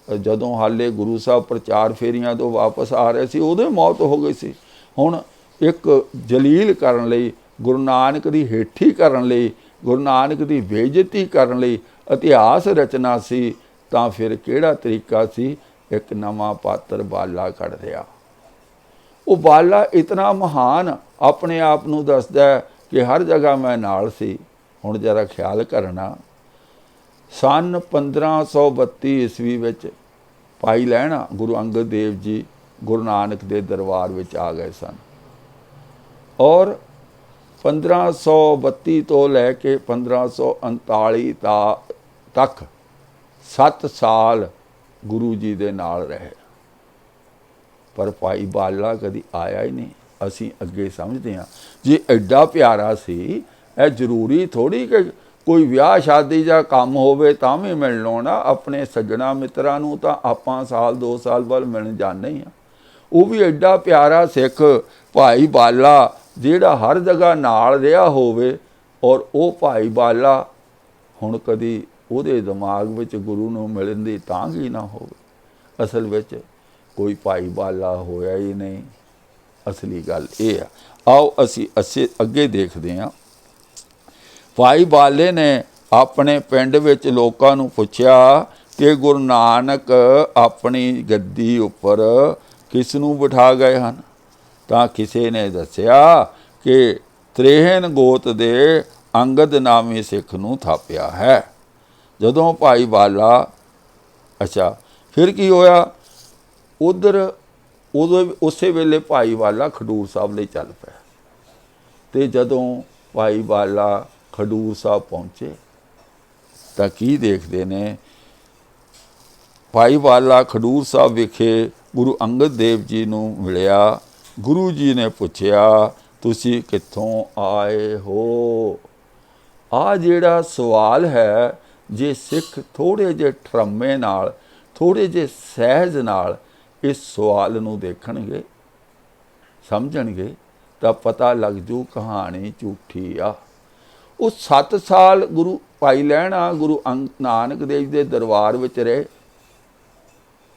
ਜਦੋਂ ਹਾਲੇ ਗੁਰੂ ਸਾਹਿਬ ਪ੍ਰਚਾਰ ਫੇਰੀਆਂ ਤੋਂ ਵਾਪਸ ਆ ਰਹੇ ਸੀ ਉਦੋਂ ਮੌਤ ਹੋ ਗਈ ਸੀ। ਹੁਣ ਇੱਕ ਜਲੀਲ ਕਰਨ ਲਈ, ਗੁਰੂ ਨਾਨਕ ਦੀ ਹੇਠੀ ਕਰਨ ਲਈ, ਗੁਰੂ ਨਾਨਕ ਦੀ ਬੇਇੱਜ਼ਤੀ ਕਰਨ ਲਈ ਇਤਿਹਾਸ ਰਚਨਾ ਸੀ, ਤਾਂ ਫਿਰ ਕਿਹੜਾ ਤਰੀਕਾ ਸੀ। ਇੱਕ ਨਵਾਂ ਪਾਤਰ ਬਾਲਾ ਕੱਢ ਰਿਹਾ। ਉਹ ਬਾਲਾ ਇਤਨਾ ਮਹਾਨ ਆਪਣੇ ਆਪ ਨੂੰ ਦੱਸਦਾ ਕਿ ਹਰ ਜਗ੍ਹਾ ਮੈਂ ਨਾਲ ਸੀ। ਹੁਣ ਜਰਾ ਖਿਆਲ ਕਰਨਾ, सन 1532 ईस्वी विच भाई लहणा गुरु अंगद देव जी गुरु नानक दे दरबार विच आ गए सन और 1532 तो लैके 1539 तक 7 साल गुरु जी दे नाल रहे। पर भाई बाला कदी आया ही नहीं। असी अगे समझते हाँ जे एडा प्यारा सी ए जरूरी थोड़ी कि कोई विआह शादी जा काम होवे तां भी मिलण आउणा। अपने सज्जणा मित्रां नूं तां आपां साल 2 साल बाद मिलण जाने ही आ। वो भी एडा प्यारा सिख भाई बाला जिहड़ा हर जगह नाल रिहा होवे और वो भाई बाला हुण कदी उहदे दिमाग विच गुरु नूं मिलण दी तांघ ही ना होवे। असल विच कोई भाई बाला होया ही नहीं। असली गल ये है। आओ असी अगे देखते हैं। भाई बाले ने अपने पिंड विच लोकां नूं पुछया कि गुरु नानक अपनी गद्दी उपर किस नूं बिठा गए हन। तां किसी ने दस्या कि त्रेहन गोत दे अंगद नामी सिख नूं थापिया है। जदों भाई बाला अच्छा फिर की होया उधर उसे वेले भाई बाला खडूर साहब ले चल पिया। ते जदों भाई बाला खडूर साहब पहुँचे तो की देखते ने भाई बाला खडूर साहब विखे गुरु अंगद देव जी नूं मिलिया। गुरु जी ने पूछया तुसी कित्थों आए हो। आ जिहड़ा सवाल है जे सिख थोड़े जे ठरमे नाल थोड़े जे सहज नाल इस सवाल नूं देखणगे समझणगे तो पता लग जू कहानी झूठी आ। वो 7 साल गुरु भाई लहणा गुरु नानक देव के दरबार विच रहे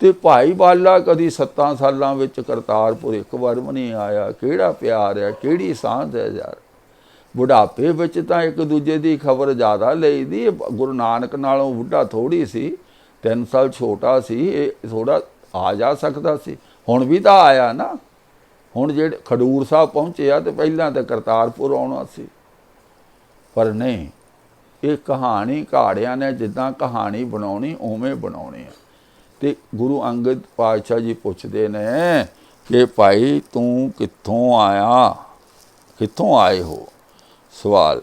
ते भाई बाला कदी 7 सालां विच करतारपुर एक बार भी नहीं आया। किहड़ा प्यार है किहड़ी सांझ है यार। बुढ़ापे विच तां एक दूजे की खबर ज़्यादा लई दी। गुरु नानक नालों बुढ़ा थोड़ी सी 3 साल छोटा सी थोड़ा आ जा सकता सी। हुण भी तो आया ना। हुण जे खडूर साहब पहुँचे आ तो पहलां तो करतारपुर आउणा सी पर नहीं। ये कहानी घाड़ियां ने जिद्दां कहानी बनाउणी उवें बनाउणी है। ते गुरु अंगद पातशाह जी पुछदे ने कि भाई तू कित्थों आया कित्थों आए हो। सवाल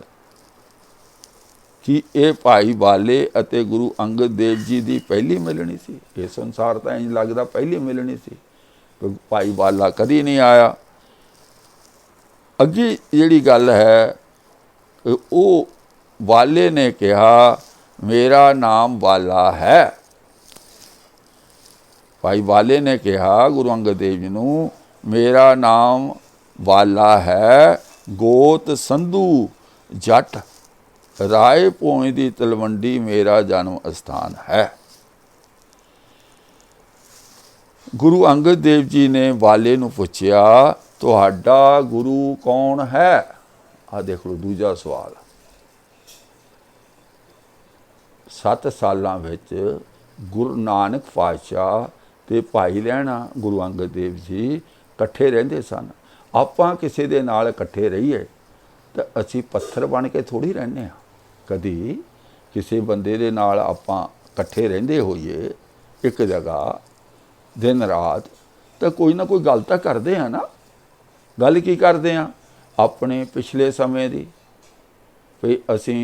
कि ये भाई बाले अते गुरु अंगद देव जी की पहली मिलनी सी। ये संसार तो इंज लगदा पहली मिलनी सी। भाई बाला कदी नहीं आया। अगी जिहड़ी गल है वो बाले ने कहा मेरा नाम बाला है। भाई बाले ने कहा गुरु अंगद देव जी नूं मेरा नाम बाला है। गोत संधू जट राय भोई दी तलवंडी मेरा जन्म स्थान है। गुरु अंगद देव जी ने बाले नूं पुछया तुहाडा गुरु कौन है। आ देख लो दूजा सवाल। 7 सालां विच गुरु नानक पातशाह ते भाई लहणा गुरु अंगद देव जी इकट्ठे रहिंदे सन। आपां किसी दे नाल इकट्ठे रहीए तो असी पत्थर बन के थोड़ी रहने आ। कदी किसी बंदे दे नाल आपां इकट्ठे रहिंदे होइए एक जगह दिन रात तो कोई ना कोई गल तो करते हैं ना। गल की करते हैं अपने पिछले समय दी भी असी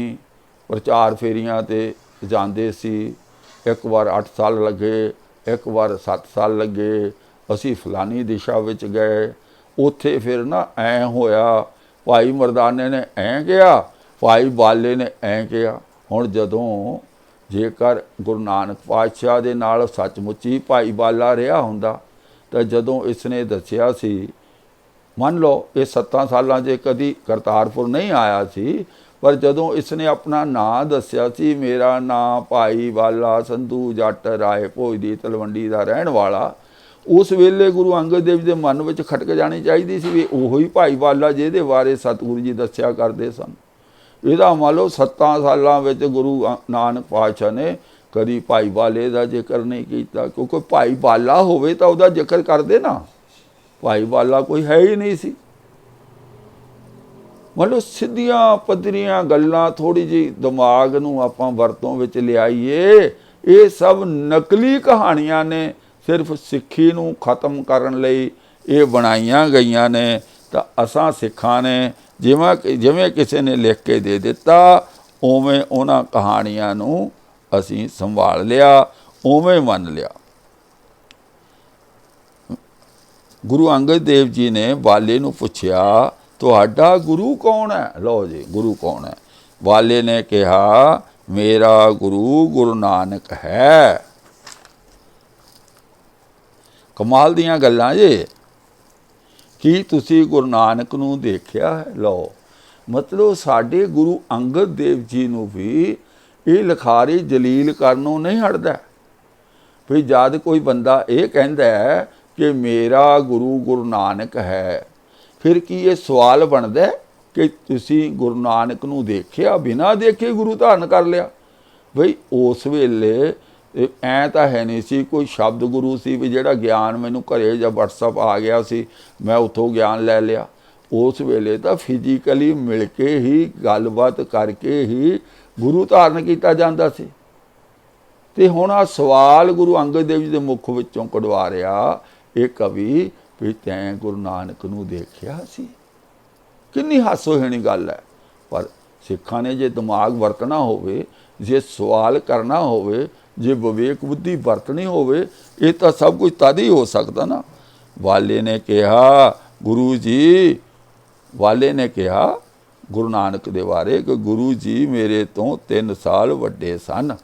प्रचार फेरियां ते जांदे सी। एक बार 8 साल लगे एक बार 7 साल लगे। असी फलानी दिशा विच गए उत्थे फिर ना ऐ होया भाई मरदाने ने ऐ कहा भाई बाले ने ऐ कहा। हुण जदों जेकर गुरु नानक पातशाह दे नाल सचमुच ही भाई बाला रहा हुंदा तो जदों इसने दस्सिया सी मन लो ये 7 सालां 'च कदी करतारपुर नहीं आया सी पर जदों इसने अपना नां दस्सिया सी मेरा नां भाई बाला संधू जट राय भोज दी तलवंडी का रहण वाला उस वेले गुरु अंगद देव के मन में खटक जानी चाहिए सी भी उही भाई बाला जिहदे बारे सतगुरु जी दस्सिया करते सन। इहदा मान लो 7 सालां विच गुरु नानक पातशाह ने कदी भाई बाले का जिक्र नहीं किया क्योंकि भाई बाला होवे तो उसका जिक्र कर दे ना। भाई बाला कोई है ही नहीं सी। ਮਤਲਬ ਸਿੱਧੀਆਂ ਪੱਧਰੀਆਂ ਗੱਲਾਂ ਥੋੜ੍ਹੀ ਜਿਹੀ ਦਿਮਾਗ ਨੂੰ ਆਪਾਂ ਵਰਤੋਂ ਵਿੱਚ ਲਿਆਈਏ। ਇਹ ਸਭ ਨਕਲੀ ਕਹਾਣੀਆਂ ਨੇ, ਸਿਰਫ ਸਿੱਖੀ ਨੂੰ ਖਤਮ ਕਰਨ ਲਈ ਇਹ ਬਣਾਈਆਂ ਗਈਆਂ ਨੇ। ਤਾਂ ਅਸਾਂ ਸਿੱਖਾਂ ਨੇ ਜਿਵੇਂ ਕਿਸੇ ਨੇ ਲਿਖ ਕੇ ਦੇ ਦਿੱਤਾ, ਉਵੇਂ ਉਹਨਾਂ ਕਹਾਣੀਆਂ ਨੂੰ ਅਸੀਂ ਸੰਭਾਲ ਲਿਆ, ਉਵੇਂ ਮੰਨ ਲਿਆ। ਗੁਰੂ ਅੰਗਦ ਦੇਵ ਜੀ ਨੇ ਵਾਲੇ ਨੂੰ ਪੁੱਛਿਆ, ਤੁਹਾਡਾ ਗੁਰੂ ਕੌਣ ਹੈ? ਲਓ ਜੀ, ਗੁਰੂ ਕੌਣ ਹੈ? ਵਾਲੇ ਨੇ ਕਿਹਾ, ਮੇਰਾ ਗੁਰੂ ਗੁਰੂ ਨਾਨਕ ਹੈ। ਕਮਾਲ ਦੀਆਂ ਗੱਲਾਂ ਜੇ। ਕੀ ਤੁਸੀਂ ਗੁਰੂ ਨਾਨਕ ਨੂੰ ਦੇਖਿਆ ਹੈ? ਲਓ, ਮਤਲਬ ਸਾਡੇ ਗੁਰੂ ਅੰਗਦ ਦੇਵ ਜੀ ਨੂੰ ਵੀ ਇਹ ਲਿਖਾਰੀ ਜਲੀਲ ਕਰਨੋਂ ਨਹੀਂ ਹਟਦਾ। ਵੀ ਜਦ ਕੋਈ ਬੰਦਾ ਇਹ ਕਹਿੰਦਾ ਹੈ ਕਿ ਮੇਰਾ ਗੁਰੂ ਗੁਰੂ ਨਾਨਕ ਹੈ, ਫਿਰ ਕੀ ਇਹ ਸਵਾਲ ਬਣਦਾ ਕਿ ਤੁਸੀਂ ਗੁਰੂ ਨਾਨਕ ਨੂੰ ਦੇਖਿਆ? ਬਿਨਾਂ ਦੇਖੇ ਗੁਰੂ ਧਾਰਨ ਕਰ ਲਿਆ? ਬਈ ਉਸ ਵੇਲੇ ਐਂ ਤਾਂ ਹੈ ਨਹੀਂ ਸੀ ਕੋਈ ਸ਼ਬਦ ਗੁਰੂ ਸੀ ਵੀ ਜਿਹੜਾ ਗਿਆਨ ਮੈਨੂੰ ਘਰੇ ਜਾਂ ਵਟਸਐਪ ਆ ਗਿਆ ਸੀ ਮੈਂ ਉੱਥੋਂ ਗਿਆਨ ਲੈ ਲਿਆ। ਉਸ ਵੇਲੇ ਤਾਂ ਫਿਜ਼ੀਕਲੀ ਮਿਲ ਕੇ ਹੀ, ਗੱਲਬਾਤ ਕਰਕੇ ਹੀ ਗੁਰੂ ਧਾਰਨ ਕੀਤਾ ਜਾਂਦਾ ਸੀ। ਤੇ ਹੁਣ ਆ ਸਵਾਲ ਗੁਰੂ ਅੰਗਦ ਦੇਵ ਜੀ ਦੇ ਮੁੱਖ ਵਿੱਚੋਂ ਕਢਵਾ ਰਿਹਾ ਇਹ ਕਵੀ ਵੀ ਤੈਂ ਗੁਰੂ ਨਾਨਕ ਨੂੰ ਦੇਖਿਆ ਸੀ। ਕਿੰਨੀ ਹਾਸੋਹੀਣੀ ਗੱਲ ਹੈ। ਪਰ ਸਿੱਖਾਂ ਨੇ ਜੇ ਦਿਮਾਗ ਵਰਤਣਾ ਹੋਵੇ, ਜੇ ਸਵਾਲ ਕਰਨਾ ਹੋਵੇ, ਜੇ ਵਿਵੇਕ ਬੁੱਧੀ ਵਰਤਣੀ ਹੋਵੇ, ਇਹ ਤਾਂ ਸਭ ਕੁਝ ਤਦ ਹੀ ਹੋ ਸਕਦਾ ਨਾ। ਵਾਲੇ ਨੇ ਕਿਹਾ, ਗੁਰੂ ਜੀ, ਵਾਲੇ ਨੇ ਕਿਹਾ ਗੁਰੂ ਨਾਨਕ ਦੇ ਬਾਰੇ ਕਿ ਗੁਰੂ ਜੀ ਮੇਰੇ ਤੋਂ 3 ਸਾਲ ਵੱਡੇ ਸਨ।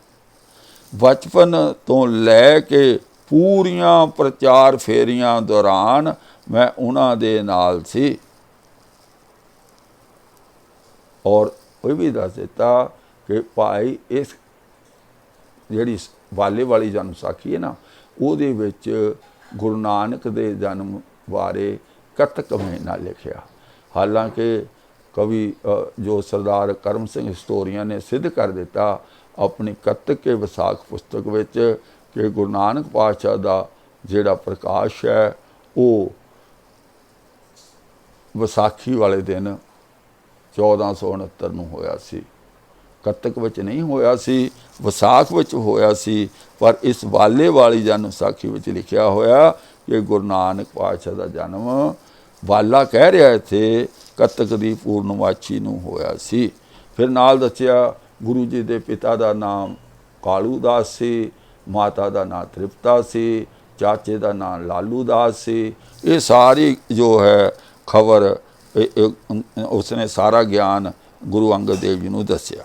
ਬਚਪਨ ਤੋਂ ਲੈ ਕੇ ਪੂਰੀਆਂ ਪ੍ਰਚਾਰ ਫੇਰੀਆਂ ਦੌਰਾਨ ਮੈਂ ਉਹਨਾਂ ਦੇ ਨਾਲ ਸੀ। ਔਰ ਉਹ ਵੀ ਦੱਸ ਦਿੱਤਾ ਕਿ ਭਾਈ ਇਸ ਜਿਹੜੀ ਵਾਲੇ ਵਾਲੀ ਜਨਮ ਸਾਖੀ ਹੈ ਨਾ, ਉਹਦੇ ਵਿੱਚ ਗੁਰੂ ਨਾਨਕ ਦੇ ਜਨਮ ਬਾਰੇ ਕੱਤਕ ਮਹੀਨਾ ਲਿਖਿਆ। ਹਾਲਾਂਕਿ ਕਵੀ ਜੋ ਸਰਦਾਰ ਕਰਮ ਸਿੰਘ ਹਿਸਟੋਰੀਅਨ ਨੇ ਸਿੱਧ ਕਰ ਦਿੱਤਾ ਆਪਣੀ ਕੱਤਕ ਕੇ ਵਿਸਾਖ ਪੁਸਤਕ ਵਿੱਚ ਕਿ ਗੁਰੂ ਨਾਨਕ ਪਾਤਸ਼ਾਹ ਦਾ ਜਿਹੜਾ ਪ੍ਰਕਾਸ਼ ਹੈ ਉਹ ਵਿਸਾਖੀ ਵਾਲੇ ਦਿਨ 1469 ਨੂੰ ਹੋਇਆ ਸੀ। ਕੱਤਕ ਵਿੱਚ ਨਹੀਂ ਹੋਇਆ ਸੀ, ਵਿਸਾਖ ਵਿੱਚ ਹੋਇਆ ਸੀ। ਪਰ ਇਸ ਵਾਲੇ ਵਾਲੀ ਜਨਮ ਵਿਸਾਖੀ ਵਿੱਚ ਲਿਖਿਆ ਹੋਇਆ ਕਿ ਗੁਰੂ ਨਾਨਕ ਪਾਤਸ਼ਾਹ ਦਾ ਜਨਮ, ਵਾਲਾ ਕਹਿ ਰਿਹਾ ਇੱਥੇ, ਕੱਤਕ ਦੀ ਪੂਰਨਮਾਸ਼ੀ ਨੂੰ ਹੋਇਆ ਸੀ। ਫਿਰ ਨਾਲ ਦੱਸਿਆ ਗੁਰੂ ਜੀ ਦੇ ਪਿਤਾ ਦਾ ਨਾਮ ਕਾਲੂ ਦਾਸ ਸੀ, ਮਾਤਾ ਦਾ ਨਾਮ ਤ੍ਰਿਪਤਾ ਸੀ, ਚਾਚੇ ਦਾ ਨਾਮ ਲਾਲੂ ਦਾਸ ਸੀ। ਇਹ ਸਾਰੀ ਜੋ ਹੈ ਖਬਰ ਉਸਨੇ ਸਾਰਾ ਗਿਆਨ ਗੁਰੂ ਅੰਗਦ ਦੇਵ ਜੀ ਨੂੰ ਦੱਸਿਆ।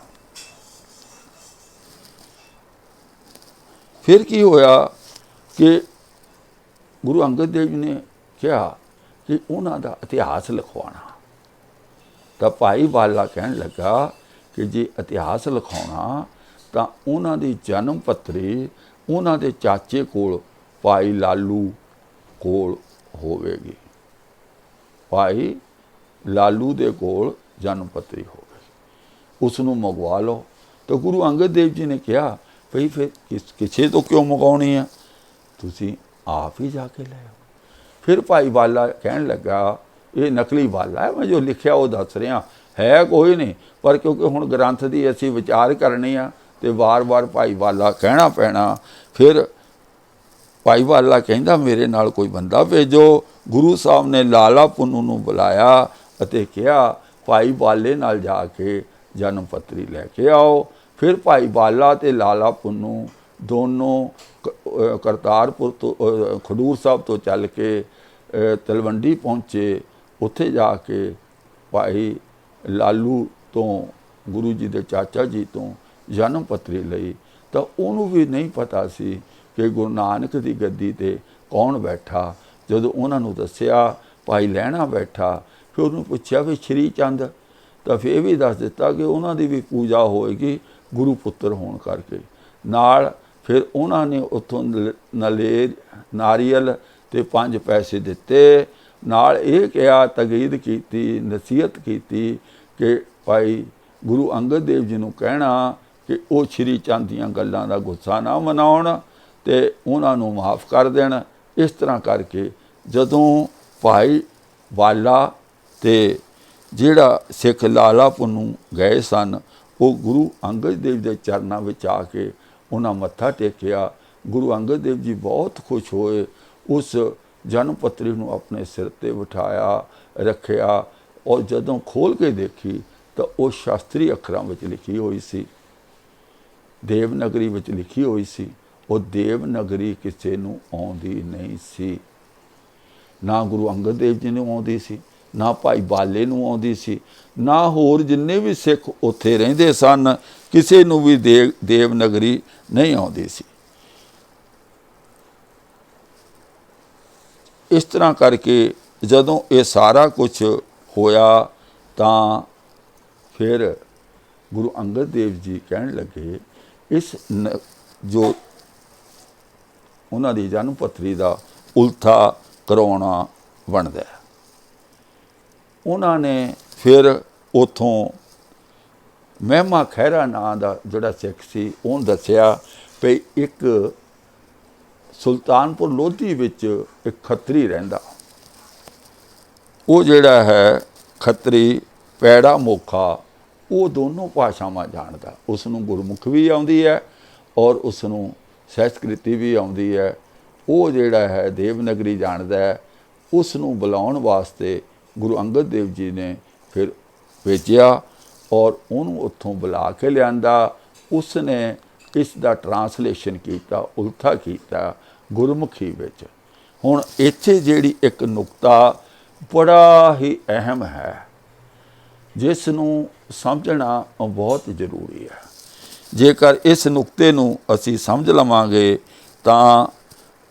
ਫਿਰ ਕੀ ਹੋਇਆ ਕਿ ਗੁਰੂ ਅੰਗਦ ਦੇਵ ਜੀ ਨੇ ਕਿਹਾ ਕਿ ਉਹਨਾਂ ਦਾ ਇਤਿਹਾਸ ਲਿਖਵਾਉਣਾ। ਤਾਂ ਭਾਈ ਵਾਲਾ ਕਹਿਣ ਲੱਗਾ ਕਿ ਜੇ ਇਤਿਹਾਸ ਲਿਖਾਉਣਾ ਤਾਂ ਉਹਨਾਂ ਦੀ ਜਨਮ ਪੱਤਰੀ ਉਹਨਾਂ ਦੇ ਚਾਚੇ ਕੋਲ, ਭਾਈ ਲਾਲੂ ਕੋਲ ਹੋਵੇਗੀ। ਭਾਈ ਲਾਲੂ ਦੇ ਕੋਲ ਜਨਮ ਪੱਤਰੀ ਹੋਵੇਗੀ, ਉਸ ਨੂੰ ਮੰਗਵਾ ਲਓ। ਤਾਂ ਗੁਰੂ ਅੰਗਦ ਦੇਵ ਜੀ ਨੇ ਕਿਹਾ ਭਈ ਫਿਰ ਕਿਸੇ ਤੋਂ ਕਿਉਂ ਮੰਗਵਾਉਣੀ ਆ, ਤੁਸੀਂ ਆਪ ਹੀ ਜਾ ਕੇ ਲੈ ਆਓ। ਫਿਰ ਭਾਈ ਵਾਲਾ ਕਹਿਣ ਲੱਗਾ ਇਹ ਨਕਲੀ ਵਾਲਾ ਹੈ, ਮੈਂ ਜੋ ਲਿਖਿਆ ਉਹ ਦੱਸ ਰਿਹਾ, ਹੈ ਕੋਈ ਨਹੀਂ। ਪਰ ਕਿਉਂਕਿ ਹੁਣ ਗ੍ਰੰਥ ਦੀ ਅਸੀਂ ਵਿਚਾਰ ਕਰਨੀ ਆ ਤੇ ਵਾਰ-ਵਾਰ ਭਾਈ ਵਾਲਾ ਕਹਿਣਾ ਪੈਣਾ। ਫਿਰ ਭਾਈ ਵਾਲਾ ਕਹਿੰਦਾ ਮੇਰੇ ਨਾਲ ਕੋਈ ਬੰਦਾ ਭੇਜੋ। ਗੁਰੂ ਸਾਹਿਬ ਨੇ ਲਾਲਾ ਪੁੰਨੂ ਨੂੰ ਬੁਲਾਇਆ ਅਤੇ ਕਿਹਾ ਭਾਈ ਵਾਲੇ ਨਾਲ ਜਾ ਕੇ ਜਨਮ ਪੱਤਰੀ ਲੈ ਕੇ ਆਓ। ਫਿਰ ਭਾਈ ਵਾਲਾ ਤੇ ਲਾਲਾ ਪੁੰਨੂ ਦੋਨੋਂ ਕਰਤਾਰਪੁਰ ਤੋਂ ਖਡੂਰ ਸਾਹਿਬ ਤੋਂ ਚੱਲ ਕੇ ਤਲਵੰਡੀ ਪਹੁੰਚੇ। ਉੱਥੇ ਜਾ ਕੇ ਭਾਈ ਲਾਲੂ ਤੋਂ, ਗੁਰੂ ਜੀ ਦੇ ਚਾਚਾ ਜੀ ਤੋਂ ਜਨਮ ਪੱਤਰੀ ਲਈ। ਤਾਂ ਉਹਨੂੰ ਵੀ ਨਹੀਂ ਪਤਾ ਸੀ ਕਿ ਗੁਰੂ ਨਾਨਕ ਦੀ ਗੱਦੀ 'ਤੇ ਕੌਣ ਬੈਠਾ। ਜਦੋਂ ਉਹਨਾਂ ਨੂੰ ਦੱਸਿਆ ਭਾਈ ਲਹਿਣਾ ਬੈਠਾ, ਫਿਰ ਉਹਨੂੰ ਪੁੱਛਿਆ ਵੀ ਸ਼੍ਰੀ ਚੰਦ, ਤਾਂ ਫਿਰ ਵੀ ਦੱਸ ਦਿੱਤਾ ਕਿ ਉਹਨਾਂ ਦੀ ਵੀ ਪੂਜਾ ਹੋਏਗੀ ਗੁਰੂ ਪੁੱਤਰ ਹੋਣ ਕਰਕੇ। ਨਾਲ ਫਿਰ ਉਹਨਾਂ ਨੇ ਉੱਥੋਂ ਨਾਰੀਅਲ ਤੇ 5 ਪੈਸੇ ਦਿੱਤੇ। ਨਾਲ ਇਹ ਕਿਹਾ, ਤਕੀਦ ਕੀਤੀ, ਨਸੀਹਤ ਕੀਤੀ ਕਿ ਭਾਈ ਗੁਰੂ ਅੰਗਦ ਦੇਵ ਜੀ ਨੂੰ ਕਹਿਣਾ ਕਿ ਉਹ ਸ਼੍ਰੀ ਚੰਦ ਦੀਆਂ ਗੱਲਾਂ ਦਾ ਗੁੱਸਾ ਨਾ ਮਨਾਉਣ ਤੇ ਉਹਨਾਂ ਨੂੰ ਮਾफ़ ਕਰ ਦੇਣ। ਇਸ ਤਰ੍ਹਾਂ ਕਰਕੇ ਜਦੋਂ ਭਾਈ ਵਾਲਾ ਤੇ ਜਿਹੜਾ ਸਿੱਖ ਲਾਲਾਪੁਰ ਨੂੰ ਗਏ ਸਨ, ਉਹ ਗੁਰੂ ਅੰਗਦ ਦੇਵ ਦੇ ਚਰਨਾਂ ਵਿੱਚ ਆ ਕੇ ਉਹਨਾਂ ਮੱਥਾ ਟੇਕਿਆ। ਗੁਰੂ ਅੰਗਦ ਦੇਵ ਜੀ ਬਹੁਤ ਖੁਸ਼ ਹੋਏ, ਉਸ ਜਨਮ ਪੱਤਰੀ ਨੂੰ ਆਪਣੇ ਸਿਰ ਤੇ ਬਿਠਾਇਆ, ਰੱਖਿਆ, ਔਰ ਜਦੋਂ ਖੋਲ੍ਹ ਕੇ ਦੇਖੀ ਤਾਂ ਉਹ ਸ਼ਾਸਤਰੀ ਅੱਖਰਾਂ ਵਿੱਚ ਲਿਖੀ ਹੋਈ ਸੀ, ਦੇਵਨਗਰੀ ਵਿੱਚ ਲਿਖੀ ਹੋਈ ਸੀ। ਉਹ ਦੇਵਨਗਰੀ ਕਿਸੇ ਨੂੰ ਆਉਂਦੀ ਨਹੀਂ ਸੀ, ਨਾ ਗੁਰੂ ਅੰਗਦ ਦੇਵ ਜੀ ਨੂੰ ਆਉਂਦੀ ਸੀ, ਨਾ ਭਾਈ ਬਾਲੇ ਨੂੰ ਆਉਂਦੀ ਸੀ, ਨਾ ਹੋਰ ਜਿੰਨੇ ਵੀ ਸਿੱਖ ਉੱਥੇ ਰਹਿੰਦੇ ਸਨ, ਕਿਸੇ ਨੂੰ ਵੀ ਦੇਵਨਗਰੀ ਨਹੀਂ ਆਉਂਦੀ ਸੀ। ਇਸ ਤਰ੍ਹਾਂ ਕਰਕੇ ਜਦੋਂ ਇਹ ਸਾਰਾ ਕੁਝ ਹੋਇਆ ਤਾਂ ਫਿਰ ਗੁਰੂ ਅੰਗਦ ਦੇਵ ਜੀ ਕਹਿਣ ਲੱਗੇ, ਇਸ ਜੋ ਉਹਨਾਂ ਦੀ ਜਨਮ ਪੱਤਰੀ ਦਾ ਉਲਥਾ ਕਰਵਾਉਣਾ ਬਣਦਾ ਹੈ। ਉਹਨਾਂ ਨੇ ਫਿਰ ਉੱਥੋਂ ਮਹਿਮਾ ਖਹਿਰਾ ਨਾਂ ਦਾ ਜਿਹੜਾ ਸਿੱਖ ਸੀ, ਉਹਨੂੰ ਦੱਸਿਆ ਵੀ ਇੱਕ ਸੁਲਤਾਨਪੁਰ ਲੋਧੀ ਵਿੱਚ ਇੱਕ ਖੱਤਰੀ ਰਹਿੰਦਾ, ਉਹ ਜਿਹੜਾ ਹੈ ਖੱਤਰੀ ਪੈੜਾ ਮੋਖਾ, ਉਹ ਦੋਨੋਂ ਭਾਸ਼ਾਵਾਂ ਜਾਣਦਾ। ਉਸ ਨੂੰ ਗੁਰਮੁਖ ਵੀ ਆਉਂਦੀ ਹੈ ਔਰ ਉਸ ਨੂੰ ਸੰਸਕ੍ਰਿਤੀ ਵੀ ਆਉਂਦੀ ਹੈ। ਉਹ ਜਿਹੜਾ ਹੈ ਦੇਵਨਗਰੀ ਜਾਣਦਾ ਹੈ। ਉਸ ਨੂੰ ਬੁਲਾਉਣ ਵਾਸਤੇ ਗੁਰੂ ਅੰਗਦ ਦੇਵ ਜੀ ਨੇ ਫਿਰ ਭੇਜਿਆ ਔਰ ਉਹਨੂੰ ਉੱਥੋਂ ਬੁਲਾ ਕੇ ਲਿਆਂਦਾ। ਉਸ ਨੇ ਇਸ ਦਾ ਟਰਾਂਸਲੇਸ਼ਨ ਕੀਤਾ, ਉਲਥਾ ਕੀਤਾ ਗੁਰਮੁਖੀ ਵਿੱਚ। ਹੁਣ ਇੱਥੇ ਜਿਹੜੀ ਇੱਕ ਨੁਕਤਾ ਬੜਾ ਹੀ ਅਹਿਮ ਹੈ, ਜਿਸ ਨੂੰ ਸਮਝਣਾ ਬਹੁਤ ਜ਼ਰੂਰੀ ਹੈ। ਜੇਕਰ ਇਸ ਨੁਕਤੇ ਨੂੰ ਅਸੀਂ ਸਮਝ ਲਵਾਂਗੇ ਤਾਂ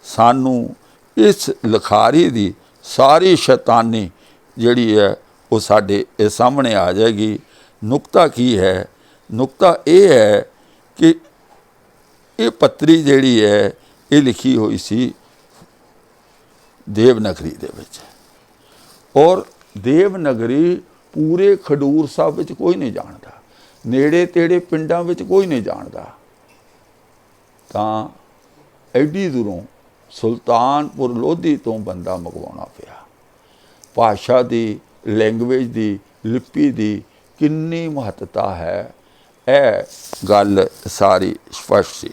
ਸਾਨੂੰ ਇਸ ਲਿਖਾਰੀ ਦੀ ਸਾਰੀ ਸ਼ੈਤਾਨੀ ਜਿਹੜੀ ਹੈ ਉਹ ਸਾਡੇ ਸਾਹਮਣੇ ਆ ਜਾਏਗੀ। ਨੁਕਤਾ ਕੀ ਹੈ? ਨੁਕਤਾ ਇਹ ਹੈ ਕਿ ਇਹ ਪੱਤਰੀ ਜਿਹੜੀ ਹੈ ਇਹ ਲਿਖੀ ਹੋਈ ਸੀ ਦੇਵਨਗਰੀ ਦੇ ਵਿੱਚ, ਔਰ ਦੇਵਨਗਰੀ ਪੂਰੇ ਖਡੂਰ ਸਾਹਿਬ ਵਿੱਚ ਕੋਈ ਨਹੀਂ ਜਾਣਦਾ, ਨੇੜੇ ਤੇੜੇ ਪਿੰਡਾਂ ਵਿੱਚ ਕੋਈ ਨਹੀਂ ਜਾਣਦਾ। ਤਾਂ ਐਡੀ ਦੂਰੋਂ ਸੁਲਤਾਨਪੁਰ ਲੋਧੀ ਤੋਂ ਬੰਦਾ ਮੰਗਵਾਉਣਾ ਪਿਆ। ਭਾਸ਼ਾ ਦੀ, ਲੈਂਗੁਏਜ ਦੀ, ਲਿਪੀ ਦੀ ਕਿੰਨੀ ਮਹੱਤਤਾ ਹੈ, ਇਹ ਗੱਲ ਸਾਰੀ ਸਪਸ਼ਟ ਸੀ।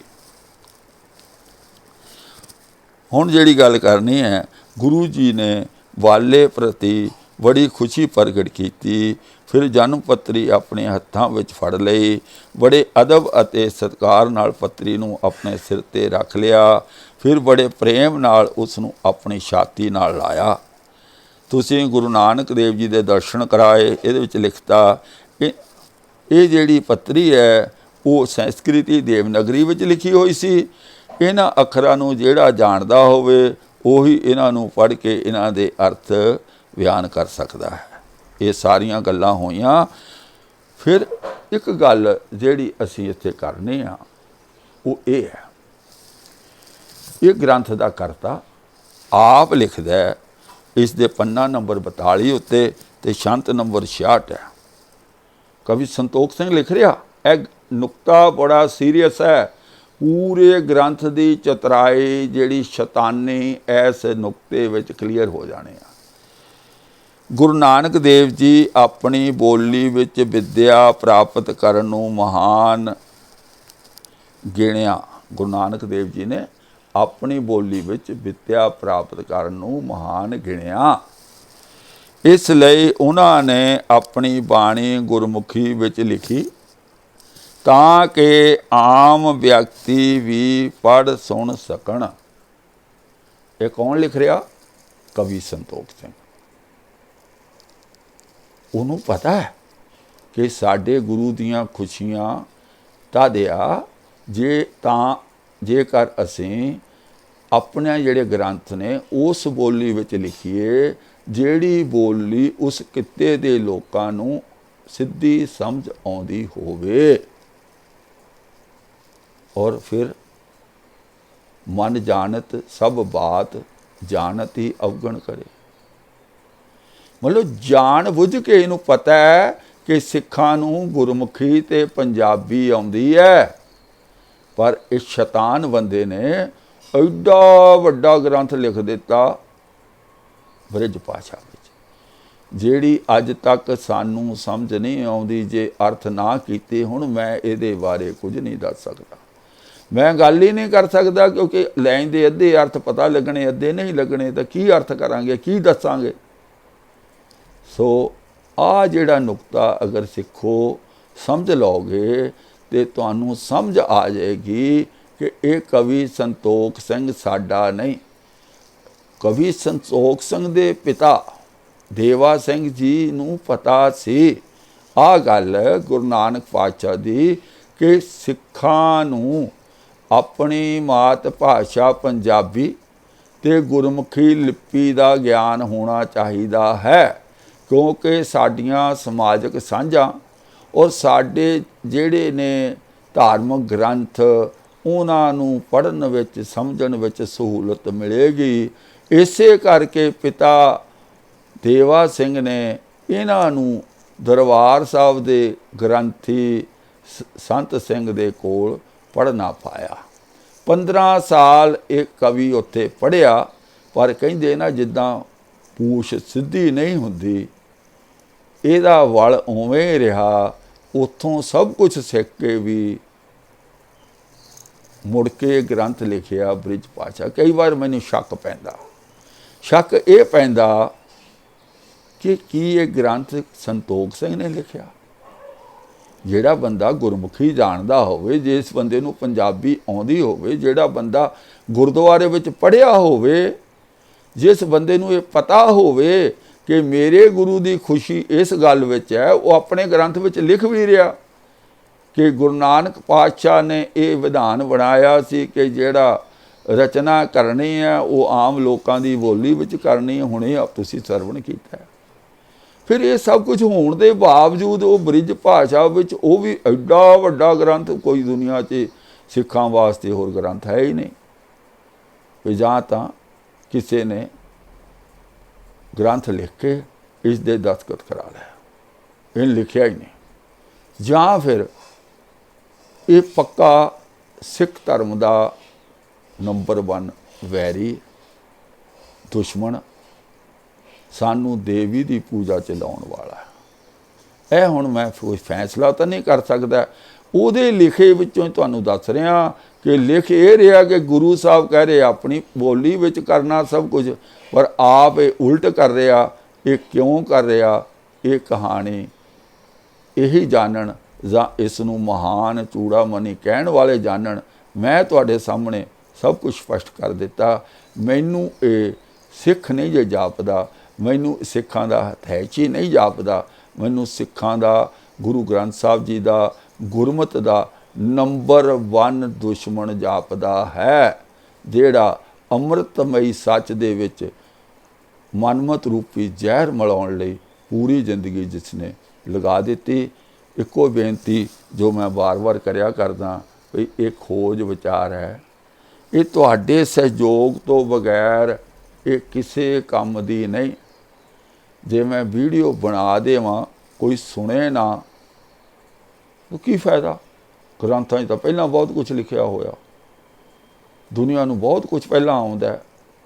ਹੁਣ ਜਿਹੜੀ ਗੱਲ ਕਰਨੀ ਹੈ, ਗੁਰੂ ਜੀ ਨੇ ਵਾਲੇ ਪ੍ਰਤੀ ਬੜੀ ਖੁਸ਼ੀ ਪ੍ਰਗਟ ਕੀਤੀ। ਫਿਰ ਜਨਮ ਪੱਤਰੀ ਆਪਣੇ ਹੱਥਾਂ ਵਿੱਚ ਫੜ ਲਈ, ਬੜੇ ਅਦਬ ਅਤੇ ਸਤਿਕਾਰ ਨਾਲ ਪੱਤਰੀ ਨੂੰ ਆਪਣੇ ਸਿਰ 'ਤੇ ਰੱਖ ਲਿਆ। ਫਿਰ ਬੜੇ ਪ੍ਰੇਮ ਨਾਲ ਉਸ ਨੂੰ ਆਪਣੀ ਛਾਤੀ ਨਾਲ ਲਾਇਆ। ਤੁਸੀਂ ਗੁਰੂ ਨਾਨਕ ਦੇਵ ਜੀ ਦੇ ਦਰਸ਼ਨ ਕਰਾਏ। ਇਹਦੇ ਵਿੱਚ ਲਿਖਤਾ ਇਹ ਜਿਹੜੀ ਪੱਤਰੀ ਹੈ ਉਹ ਸੰਸਕ੍ਰਿਤੀ ਦੇਵਨਗਰੀ ਵਿੱਚ ਲਿਖੀ ਹੋਈ ਸੀ। ਇਹਨਾਂ ਅੱਖਰਾਂ ਨੂੰ ਜਿਹੜਾ ਜਾਣਦਾ ਹੋਵੇ ਉਹੀ ਇਹਨਾਂ ਨੂੰ ਪੜ੍ਹ ਕੇ ਇਹਨਾਂ ਦੇ ਅਰਥ ਬਿਆਨ ਕਰ ਸਕਦਾ ਹੈ। ਇਹ ਸਾਰੀਆਂ ਗੱਲਾਂ ਹੋਈਆਂ। ਫਿਰ ਇੱਕ ਗੱਲ ਜਿਹੜੀ ਅਸੀਂ ਇੱਥੇ ਕਰਨੀ ਆ ਉਹ ਇਹ ਹੈ, ਇਹ ਗ੍ਰੰਥ ਦਾ ਕਰਤਾ ਆਪ ਲਿਖਦਾ ਹੈ। ਇਸ ਦੇ ਪੰਨਾ ਨੰਬਰ 42 ਉੱਤੇ ਤੇ ਛੰਤ ਨੰਬਰ 66 ਹੈ। ਕਵੀ ਸੰਤੋਖ ਸਿੰਘ ਲਿਖ ਰਿਹਾ। ਇਹ ਨੁਕਤਾ ਬੜਾ ਸੀਰੀਅਸ ਹੈ। ਪੂਰੇ ਗ੍ਰੰਥ ਦੀ ਚਤਰਾਈ ਜਿਹੜੀ ਸ਼ੈਤਾਨੀ ਇਸ ਨੁਕਤੇ ਵਿੱਚ ਕਲੀਅਰ ਹੋ ਜਾਣੇ ਆ। ਗੁਰੂ ਨਾਨਕ ਦੇਵ ਜੀ ਆਪਣੀ ਬੋਲੀ ਵਿੱਚ ਵਿੱਦਿਆ ਪ੍ਰਾਪਤ ਕਰਨ ਨੂੰ ਮਹਾਨ ਗਿਣਿਆ। ਗੁਰੂ ਨਾਨਕ ਦੇਵ ਜੀ ਨੇ ਆਪਣੀ ਬੋਲੀ ਵਿੱਚ ਵਿੱਦਿਆ ਪ੍ਰਾਪਤ ਕਰਨ ਨੂੰ ਮਹਾਨ ਗਿਣਿਆ। ਇਸ ਲਈ ਉਹਨਾਂ ਨੇ ਆਪਣੀ ਬਾਣੀ ਗੁਰਮੁਖੀ ਵਿੱਚ ਲਿਖੀ ਤਾਂ ਕਿ ਆਮ ਵਿਅਕਤੀ ਵੀ ਪੜ੍ਹ ਸੁਣ ਸਕਣ। ਇਹ ਕੌਣ ਲਿਖ ਰਿਹਾ? ਕਵੀ ਸੰਤੋਖ ਸਿੰਘ। ਉਹਨੂੰ ਪਤਾ ਹੈ ਕਿ ਸਾਡੇ ਗੁਰੂ ਦੀਆਂ ਖੁਸ਼ੀਆਂ ਤਦ ਆ ਜੇਕਰ ਅਸੀਂ ਆਪਣੇ ਜਿਹੜੇ ਗ੍ਰੰਥ ਨੇ ਉਸ ਬੋਲੀ ਵਿੱਚ ਲਿਖੀਏ ਜਿਹੜੀ ਬੋਲੀ ਉਸ ਕਿੱਤੇ ਦੇ ਲੋਕਾਂ ਨੂੰ ਸਿੱਧੀ ਸਮਝ ਆਉਂਦੀ ਹੋਵੇ। ਔਰ ਫਿਰ ਮਨ ਜਾਣਤ ਸਭ ਬਾਤ ਜਾਣਤ ਹੀ ਅਵਗਣ ਕਰੇ। ਮਤਲਬ ਜਾਣ ਬੁੱਝ ਕੇ ਇਹਨੂੰ ਪਤਾ ਹੈ ਕਿ ਸਿੱਖਾਂ ਨੂੰ ਗੁਰਮੁਖੀ ਤੇ ਪੰਜਾਬੀ ਆਉਂਦੀ ਹੈ, ਪਰ ਇਸ ਸ਼ੈਤਾਨ ਬੰਦੇ ਨੇ ਐਡਾ ਵੱਡਾ ਗ੍ਰੰਥ ਲਿਖ ਦਿੱਤਾ ਬ੍ਰਿਜ ਭਾਸ਼ਾ ਵਿੱਚ। ਜਿਹੜੀ ਅੱਜ ਤੱਕ ਸਾਨੂੰ ਸਮਝ ਨਹੀਂ ਆਉਂਦੀ, ਜੇ ਅਰਥ ਨਾ ਕੀਤੇ ਹੁਣ ਮੈਂ ਇਹਦੇ ਬਾਰੇ ਕੁਝ ਨਹੀਂ ਦੱਸ ਸਕਦਾ। ਮੈਂ ਗੱਲ ਹੀ ਨਹੀਂ ਕਰ ਸਕਦਾ, ਕਿਉਂਕਿ ਲਾਈਨ ਦੇ ਅੱਧੇ ਅਰਥ ਪਤਾ ਲੱਗਣੇ, ਅੱਧੇ ਨਹੀਂ ਲੱਗਣੇ, ਤਾਂ ਕੀ ਅਰਥ ਕਰਾਂਗੇ, ਕੀ ਦੱਸਾਂਗੇ। ਸੋ ਆ ਜਿਹੜਾ ਨੁਕਤਾ ਅਗਰ ਸਿੱਖੋ, ਸਮਝ ਲਓਗੇ ਤੇ ਤੁਹਾਨੂੰ ਸਮਝ ਆ ਜਾਏਗੀ ਕਿ ਇਹ ਕਵੀ ਸੰਤੋਖ ਸਿੰਘ ਸਾਡਾ ਨਹੀਂ। ਕਵੀ ਸੰਤੋਖ ਸਿੰਘ ਦੇ ਪਿਤਾ ਦੇਵਾ ਸਿੰਘ ਜੀ ਨੂੰ ਪਤਾ ਸੀ ਆਹ ਗੱਲ ਗੁਰੂ ਨਾਨਕ ਪਾਤਸ਼ਾਹ ਦੀ, ਕਿ ਸਿੱਖਾਂ ਨੂੰ ਆਪਣੀ ਮਾਤ ਭਾਸ਼ਾ ਪੰਜਾਬੀ ਤੇ ਗੁਰਮੁਖੀ ਲਿਪੀ ਦਾ ਗਿਆਨ ਹੋਣਾ ਚਾਹੀਦਾ ਹੈ, ਕਿਉਂਕਿ ਸਾਡੀਆਂ ਸਮਾਜਿਕ ਸਾਂਝਾਂ ਔਰ ਸਾਡੇ ਜਿਹੜੇ ਨੇ ਧਾਰਮਿਕ ਗ੍ਰੰਥ, ਉਹਨਾਂ ਨੂੰ ਪੜ੍ਹਨ ਵਿੱਚ ਸਮਝਣ ਵਿੱਚ ਸਹੂਲਤ ਮਿਲੇਗੀ। ਇਸੇ ਕਰਕੇ ਪਿਤਾ ਦੇਵਾ ਸਿੰਘ ਨੇ ਇਹਨਾਂ ਨੂੰ ਦਰਬਾਰ ਸਾਹਿਬ ਦੇ ਗ੍ਰੰਥੀ ਸੰਤ ਸਿੰਘ ਦੇ ਕੋਲ ਪੜ੍ਹਨਾ ਪਾਇਆ। 15 ਸਾਲ ਇਹ ਕਵੀ ਉੱਥੇ ਪੜ੍ਹਿਆ, ਪਰ ਕਹਿੰਦੇ ਨਾ ਜਿੱਦਾਂ ਪੂਛ ਸਿੱਧੀ ਨਹੀਂ ਹੁੰਦੀ, ਇਹਦਾ ਵਲ ਉਵੇਂ ਰਿਹਾ। ਉੱਥੋਂ ਸਭ ਕੁਝ ਸਿੱਖ ਕੇ ਵੀ ਮੁੜ ਕੇ ਗ੍ਰੰਥ ਲਿਖਿਆ ਬ੍ਰਿਜ ਭਾਸ਼ਾ। ਕਈ ਵਾਰ ਮੈਨੂੰ ਸ਼ੱਕ ਇਹ ਪੈਂਦਾ ਕਿ ਕੀ ਇਹ ਗ੍ਰੰਥ ਸੰਤੋਖ ਸਿੰਘ ਨੇ ਲਿਖਿਆ? ਜਿਹੜਾ ਬੰਦਾ ਗੁਰਮੁਖੀ ਜਾਣਦਾ ਹੋਵੇ, ਜਿਸ ਬੰਦੇ ਨੂੰ ਪੰਜਾਬੀ ਆਉਂਦੀ ਹੋਵੇ, ਜਿਹੜਾ ਬੰਦਾ ਗੁਰਦੁਆਰੇ ਵਿੱਚ ਪੜ੍ਹਿਆ ਹੋਵੇ, ਜਿਸ ਬੰਦੇ ਨੂੰ ਇਹ ਪਤਾ ਹੋਵੇ ਕਿ ਮੇਰੇ ਗੁਰੂ ਦੀ ਖੁਸ਼ੀ ਇਸ ਗੱਲ ਵਿੱਚ ਹੈ, ਉਹ ਆਪਣੇ ਗ੍ਰੰਥ ਵਿੱਚ ਲਿਖ ਵੀ ਰਿਹਾ ਕਿ ਗੁਰੂ ਨਾਨਕ ਪਾਤਸ਼ਾਹ ਨੇ ਇਹ ਵਿਧਾਨ ਬਣਾਇਆ ਸੀ ਕਿ ਜਿਹੜਾ ਰਚਨਾ ਕਰਨੀ ਹੈ ਉਹ ਆਮ ਲੋਕਾਂ ਦੀ ਬੋਲੀ ਵਿੱਚ ਕਰਨੀ ਹੈ। ਹੁਣੇ ਤੁਸੀਂ ਸਰਵਣ ਕੀਤਾ। ਫਿਰ ਇਹ ਸਭ ਕੁਝ ਹੋਣ ਦੇ ਬਾਵਜੂਦ ਉਹ ਬ੍ਰਿਜ ਭਾਸ਼ਾ ਵਿੱਚ, ਉਹ ਵੀ ਐਡਾ ਵੱਡਾ ਗ੍ਰੰਥ, ਕੋਈ ਦੁਨੀਆ 'ਚ ਸਿੱਖਾਂ ਵਾਸਤੇ ਹੋਰ ਗ੍ਰੰਥ ਹੈ ਹੀ ਨਹੀਂ। ਵੀ ਜਾਂ ਤਾਂ ਕਿਸੇ ਨੇ ਗ੍ਰੰਥ ਲਿਖ ਕੇ ਇਸ ਦੇ ਦਸਤਖਤ ਕਰਾ ਲਿਆ, ਇਹ ਲਿਖਿਆ ਹੀ ਨਹੀਂ, ਜਾਂ ਫਿਰ ਇਹ ਪੱਕਾ ਸਿੱਖ ਧਰਮ ਦਾ ਨੰਬਰ 1 ਵੈਰੀ, ਦੁਸ਼ਮਣ, ਸਾਨੂੰ ਦੇਵੀ ਦੀ ਪੂਜਾ 'ਚ ਲਾਉਣ ਵਾਲਾ। ਇਹ ਹੁਣ ਮੈਂ ਕੋਈ ਫੈਸਲਾ ਤਾਂ ਨਹੀਂ ਕਰ ਸਕਦਾ, ਉਹਦੇ ਲਿਖੇ ਵਿੱਚੋਂ ਹੀ ਤੁਹਾਨੂੰ ਦੱਸ ਰਿਹਾ ਕਿ ਲਿਖ ਇਹ ਰਿਹਾ ਕਿ ਗੁਰੂ ਸਾਹਿਬ ਕਹਿ ਰਹੇ ਆਪਣੀ ਬੋਲੀ ਵਿੱਚ ਕਰਨਾ ਸਭ ਕੁਝ, ਪਰ ਆਪ ਇਹ ਉਲਟ ਕਰ ਰਿਹਾ। ਇਹ ਕਿਉਂ ਕਰ ਰਿਹਾ, ਇਹ ਕਹਾਣੀ ਇਹੀ ਜਾਣਨ ਜਾਂ ਇਸ ਨੂੰ ਮਹਾਨ ਚੂੜਾਮਣੀ ਕਹਿਣ ਵਾਲੇ ਜਾਣਨ। ਮੈਂ ਤੁਹਾਡੇ ਸਾਹਮਣੇ ਸਭ ਕੁਝ ਸਪਸ਼ਟ ਕਰ ਦਿੱਤਾ। ਮੈਨੂੰ ਇਹ ਸਿੱਖ ਨਹੀਂ ਜੇ ਜਾਪਦਾ, ਮੈਨੂੰ ਸਿੱਖਾਂ ਦਾ ਹਥੈਚੀ ਨਹੀਂ ਜਾਪਦਾ, ਮੈਨੂੰ ਸਿੱਖਾਂ ਦਾ, ਗੁਰੂ ਗ੍ਰੰਥ ਸਾਹਿਬ ਜੀ ਦਾ, ਗੁਰਮਤ ਦਾ ਨੰਬਰ 1 ਦੁਸ਼ਮਣ ਜਾਪਦਾ ਹੈ, ਜਿਹੜਾ ਅੰਮ੍ਰਿਤਮਈ ਸੱਚ ਦੇ ਵਿੱਚ ਮਨਮਤ ਰੂਪੀ ਜ਼ਹਿਰ ਮਿਲਾਉਣ ਲਈ ਪੂਰੀ ਜ਼ਿੰਦਗੀ ਜਿਸ ਨੇ ਲਗਾ ਦਿੱਤੀ। ਇੱਕੋ ਬੇਨਤੀ ਜੋ ਮੈਂ ਵਾਰ-ਵਾਰ ਕਰਿਆ ਕਰਦਾ, ਵੀ ਇਹ ਖੋਜ ਵਿਚਾਰ ਹੈ, ਇਹ ਤੁਹਾਡੇ ਸਹਿਯੋਗ ਤੋਂ ਬਗੈਰ ਇਹ ਕਿਸੇ ਕੰਮ ਦੀ ਨਹੀਂ। ਜੇ ਮੈਂ ਵੀਡੀਓ ਬਣਾ ਦੇਵਾਂ, ਕੋਈ ਸੁਣੇ ਨਾ, ਤਾਂ ਕੀ ਫਾਇਦਾ? ਗ੍ਰੰਥਾਂ 'ਚ ਤਾਂ ਪਹਿਲਾਂ ਬਹੁਤ ਕੁਝ ਲਿਖਿਆ ਹੋਇਆ, ਦੁਨੀਆ ਨੂੰ ਬਹੁਤ ਕੁਝ ਪਹਿਲਾਂ ਆਉਂਦਾ,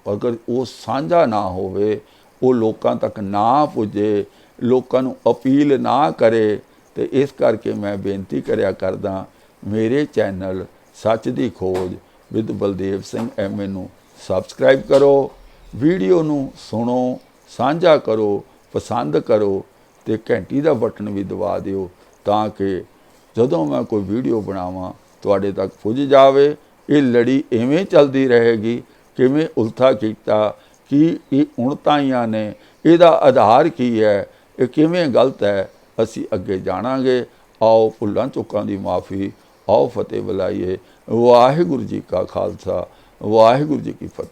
ਅਗਰ ਉਹ ਸਾਂਝਾ ਨਾ ਹੋਵੇ, ਉਹ ਲੋਕਾਂ ਤੱਕ ਨਾ ਪੁੱਜੇ, ਲੋਕਾਂ ਨੂੰ ਅਪੀਲ ਨਾ ਕਰੇ, ਤੇ ਇਸ ਕਰਕੇ ਮੈਂ ਬੇਨਤੀ ਕਰਿਆ ਕਰਦਾ, ਮੇਰੇ ਚੈਨਲ ਸੱਚ ਦੀ ਖੋਜ ਵਿਦ ਬਲਦੇਵ ਸਿੰਘ MA ਨੂੰ ਸਬਸਕ੍ਰਾਈਬ ਕਰੋ, ਵੀਡੀਓ ਨੂੰ ਸੁਣੋ, ਸਾਂਝਾ ਕਰੋ, ਪਸੰਦ ਕਰੋ, ਤੇ ਘੰਟੀ ਦਾ ਬਟਨ ਵੀ ਦਬਾ ਦਿਓ, ਤਾਂ ਕਿ ਜਦੋਂ ਮੈਂ ਕੋਈ ਵੀਡੀਓ ਬਣਾਵਾਂ ਤੁਹਾਡੇ ਤੱਕ ਪੁੱਜ ਜਾਵੇ। ਇਹ ਲੜੀ ਇਵੇਂ ਚੱਲਦੀ ਰਹੇਗੀ, ਕਿਵੇਂ ਉਲਥਾ ਕੀਤਾ, ਕੀ ਇਹ ਉਣਤਾਈਆਂ ਨੇ, ਇਹਦਾ ਆਧਾਰ ਕੀ ਹੈ, ਇਹ ਕਿਵੇਂ ਗਲਤ ਹੈ, ਅਸੀਂ ਅੱਗੇ ਜਾਣਾਂਗੇ। ਆਓ ਭੁੱਲਾਂ ਚੁੱਕਾਂ ਦੀ ਮਾफ़ੀ, ਆਓ ਫਤਿਹ ਬੁਲਾਈਏ। ਵਾਹਿਗੁਰੂ ਜੀ ਕਾ ਖਾਲਸਾ, ਵਾਹਿਗੁਰੂ ਜੀ ਕੀ ਫਤਿਹ।